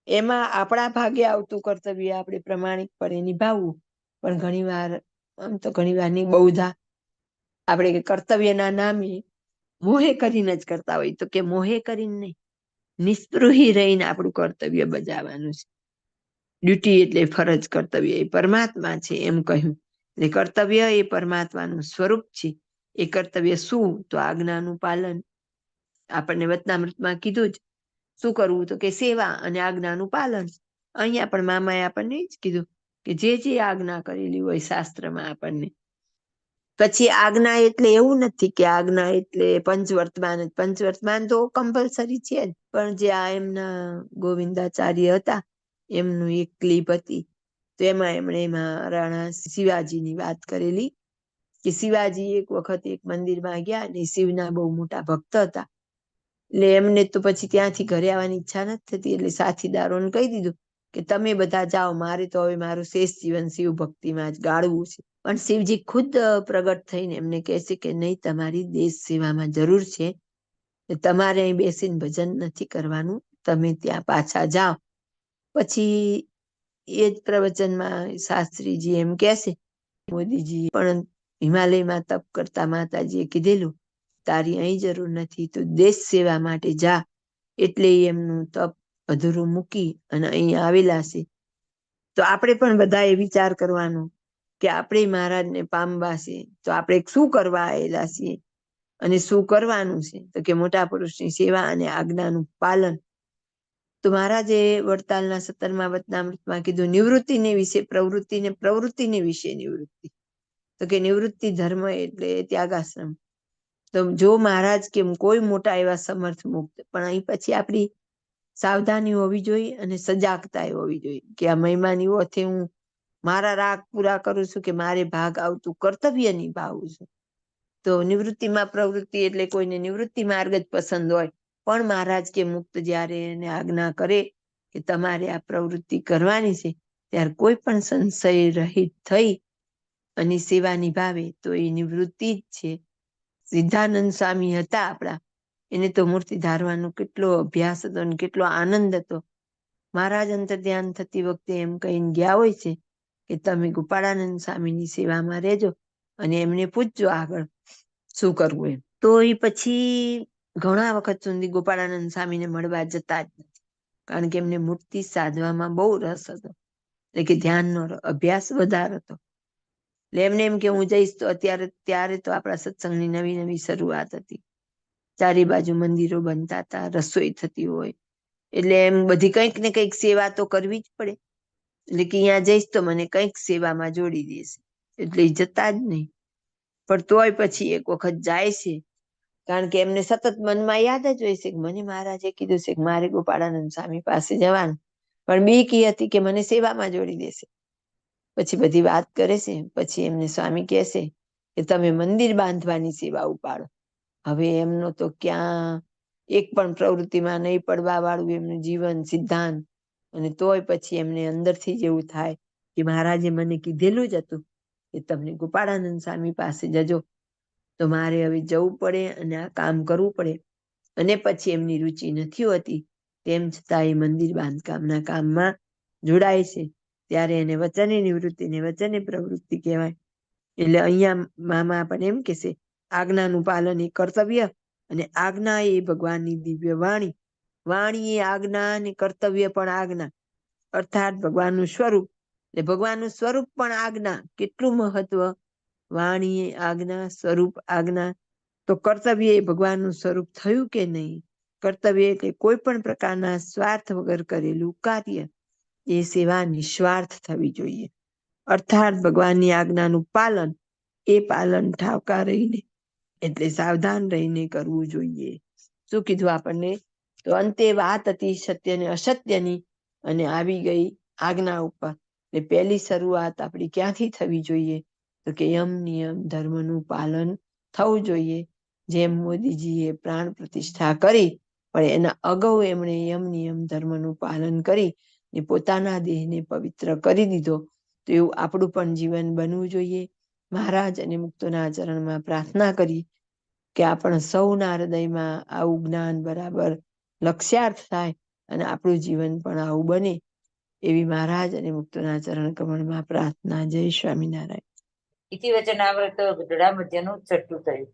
એમાં આપણા ભાગે આવતું કર્તવ્ય આપણે પ્રમાણિકપણે નિભાવવું. પણ ઘણીવાર આમ તો ઘણીવાર ની બહુધા આપણે કર્તવ્યના નામે મોહે કરીને જ કરતા હોય. તો કે મોહે કરીને નહીં, નિસ્પૃહી રહીને આપણું કર્તવ્ય બજાવવાનું છે. ડ્યુટી એટલે ફરજ, કર્તવ્ય એ પરમાત્મા છે એમ કહ્યું. એટલે કર્તવ્ય એ પરમાત્માનું સ્વરૂપ છે. એ કર્તવ્ય શું? તો આજ્ઞાનું પાલન. આપણને વચનામૃતમાં કીધું જ શું કરવું? તો કે સેવા અને આજ્ઞાનું પાલન. અહીંયા પણ મામાએ આપણને જ કીધું કે જે આજ્ઞા કરેલી હોય શાસ્ત્રમાં આપણને. પછી આજ્ઞા એટલે એવું નથી કે આજ્ઞા એટલે પંચવર્તમાન. પંચવર્તમાન તો કમ્પલસરી છે જ, પણ જે આ એમના ગોવિંદાચાર્ય હતા એમનું એક ક્લિપ હતી તો એમાં રાણા શિવાજીની વાત કરેલી કે શિવાજી એક વખત એક મંદિરમાં ગયા અને શિવના બહુ મોટા ભક્ત હતા. એટલે એમને તો પછી ત્યાંથી ઘરે આવવાની ઈચ્છા નથી થતી. એટલે સાથીદારોને કહી દીધું કે તમે બધા જાઓ, મારે તો હવે મારું શેષ જીવન શિવ ભક્તિમાં જ ગાળવું છે. પણ શિવજી ખુદ પ્રગટ થઈને એમને કહે છે કે નહીં, તમારી દેશ સેવામાં જરૂર છે, તમારે અહીં બેસીને ભજન નથી કરવાનું, તમે ત્યાં પાછા જાઓ. પછી એ જ પ્રવચનમાં શાસ્ત્રીજી એમ કહે છે મોદીજી પણ હિમાલયમાં તપ કરતા માતાજીએ કીધેલું તારી અહીં જરૂર નથી, તો દેશ સેવા માટે જા. એટલે એમનું તપ અધૂરું મૂકી અને અહીં આવેલા છે. તો આપણે પણ બધાએ વિચાર કરવાનો કે આપણે મહારાજને પામવા છે તો આપણે શું કરવા આવેલા છીએ અને શું કરવાનું છે? તો કે મોટા પુરુષની સેવા અને આજ્ઞાનું પાલન. તો મહારાજે વડતાલના 17મા વચનામૃતમાં કીધું નિવૃત્તિને વિશે પ્રવૃત્તિ ને પ્રવૃત્તિને વિશે નિવૃત્તિ. તો કે નિવૃત્તિ ધર્મ એટલે ત્યાગાશ્રમ. તો જો મહારાજ કેમ કોઈ મોટા એવા સમર્થ મુક્ત, પણ અહીં પછી આપણી સાવધાની હોવી જોઈએ અને સજાગતા હોવી જોઈએ કે આ મહિમાનીઓથી હું મારા રાગ પૂરા કરું છું કે મારે ભાગ આવતું કર્તવ્ય નિભાવું છું. તો નિવૃત્તિમાં પ્રવૃત્તિ એટલે કોઈને નિવૃત્તિ માર્ગ જ પસંદ હોય, પણ મહારાજ કે મુક્ત જ્યારે એને આજ્ઞા કરે કે તમારે આ પ્રવૃત્તિ કરવાની છે ત્યારે કોઈ પણ સંશય રહિત થઈ અને સેવા નિભાવે તો એ નિવૃત્તિ જ છે. સિદ્ધાનંદ સ્વામી હતા આપણા, એને તો મૂર્તિ ધારવાનો કેટલો અભ્યાસ હતો અને કેટલો આનંદ હતો. મહારાજ અંતર ધ્યાન થતી વખતે એમ કહીને ગયા હોય છે કે તમે ગોપાળાનંદ સ્વામીની સેવામાં રહેજો અને એમને પૂછજો આગળ શું કરવું એમ. તો એ પછી ઘણા વખત સુધી ગોપાળાનંદ સ્વામીને મળવા જતા જ નથી, કારણ કે એમને મૂર્તિ સાધવામાં બહુ રસ હતો, એટલે કે ધ્યાનનો અભ્યાસ વધારે હતો. એટલે એમને એમ કે હું જઈશ તો ત્યારે તો આપણા સત્સંગની નવી નવી શરૂઆત હતી, ચારે બાજુ મંદિરો બનતા હતા, રસોઈ થતી હોય, એટલે એમ બધી કંઈક ને કંઈક સેવા તો કરવી જ પડે, એટલે કે અહીંયા જઈશ તો મને કંઈક સેવામાં જોડી દેશે, એટલે એ જતા જ નહીં. પણ તોય પછી એક વખત જાય છે, કારણ કે એમને સતત મનમાં યાદ જ હોય છે કે મને મહારાજે કીધું છે કે મારે ગોપાળાનંદ સ્વામી પાસે જવાનું, પણ બીક એ હતી કે મને સેવામાં જોડી દેશે. પછી બધી વાત કરે છે, પછી એમને સ્વામી કહે છે કે તમે મંદિર બાંધવાની સેવા ઉપાડો. હવે એમનો તો ક્યાં એક પણ પ્રવૃત્તિમાં નહીં પડવા વાળું એમનું જીવન સિદ્ધાંત, અને તોય પછી એમને અંદરથી જ એવું થાય કે મહારાજે મને કીધેલું જ હતું કે તમને ગોપાળાનંદ સ્વામી પાસે જજો, તો મારે હવે જવું પડે અને આ કામ કરવું પડે. અને પછી એમની રુચિ નથી હોતી, તેમ છતાં એ મંદિર બાંધકામના કામમાં જોડાય છે. ત્યારે એને વચને નિવૃત્તિ ને વચને પ્રવૃત્તિ કહેવાય. એટલે અહીંયા મામા આપણને એમ કહેશે આજ્ઞાનું પાલન એ કર્તવ્ય, અને આજ્ઞા એ ભગવાનની દિવ્ય વાણી, વાણી એ આજ્ઞા અને કર્તવ્ય પણ આજ્ઞા, અર્થાત ભગવાનનું સ્વરૂપ. એટલે ભગવાનનું સ્વરૂપ પણ આજ્ઞા. કેટલું મહત્વ! વાણી એ આજ્ઞા, સ્વરૂપ આજ્ઞા. તો કર્તવ્ય એ ભગવાનનું સ્વરૂપ થયું કે નહીં? કર્તવ્ય એટલે કોઈ પણ પ્રકારના સ્વાર્થ વગર કરેલું કાર્ય, એ સેવા નિસ્વાર્થ થવી જોઈએ. અર્થાત ભગવાનની આજ્ઞાનું પાલન, એ પાલન ઠાવકા રહીને, એટલે સાવધાન રહીને કરવું જોઈએ. શું કીધું આપણને? તો અંતે વાત હતી સત્ય ને અસત્યની, અને આવી ગઈ આજ્ઞા ઉપર. એટલે પહેલી શરૂઆત આપણી ક્યાંથી થવી જોઈએ? તો કે યમ નિયમ ધર્મનું પાલન થવું જોઈએ. જેમ મોદીજીએ પ્રાણ પ્રતિષ્ઠા કરી, પણ એના અગાઉ એમણે યમ નિયમ ધર્મનું પાલન કરી ને પોતાના દેહને પવિત્ર કરી દીધો, તો એવું આપણું પણ જીવન બનવું જોઈએ. મહારાજ અને મુક્તોના ચરણમાં પ્રાર્થના કરી કે આપણા સૌના હૃદયમાં આવું જ્ઞાન બરાબર લક્ષ્યાર્થ થાય અને આપણું જીવન પણ આવું બને, એવી મહારાજ અને મુક્તોના ચરણ કમળમાં પ્રાર્થના. જય સ્વામિનારાયણ. ઇતિ વચનામૃત ગઢડા મધ્યનું છઠ્ઠું થયું.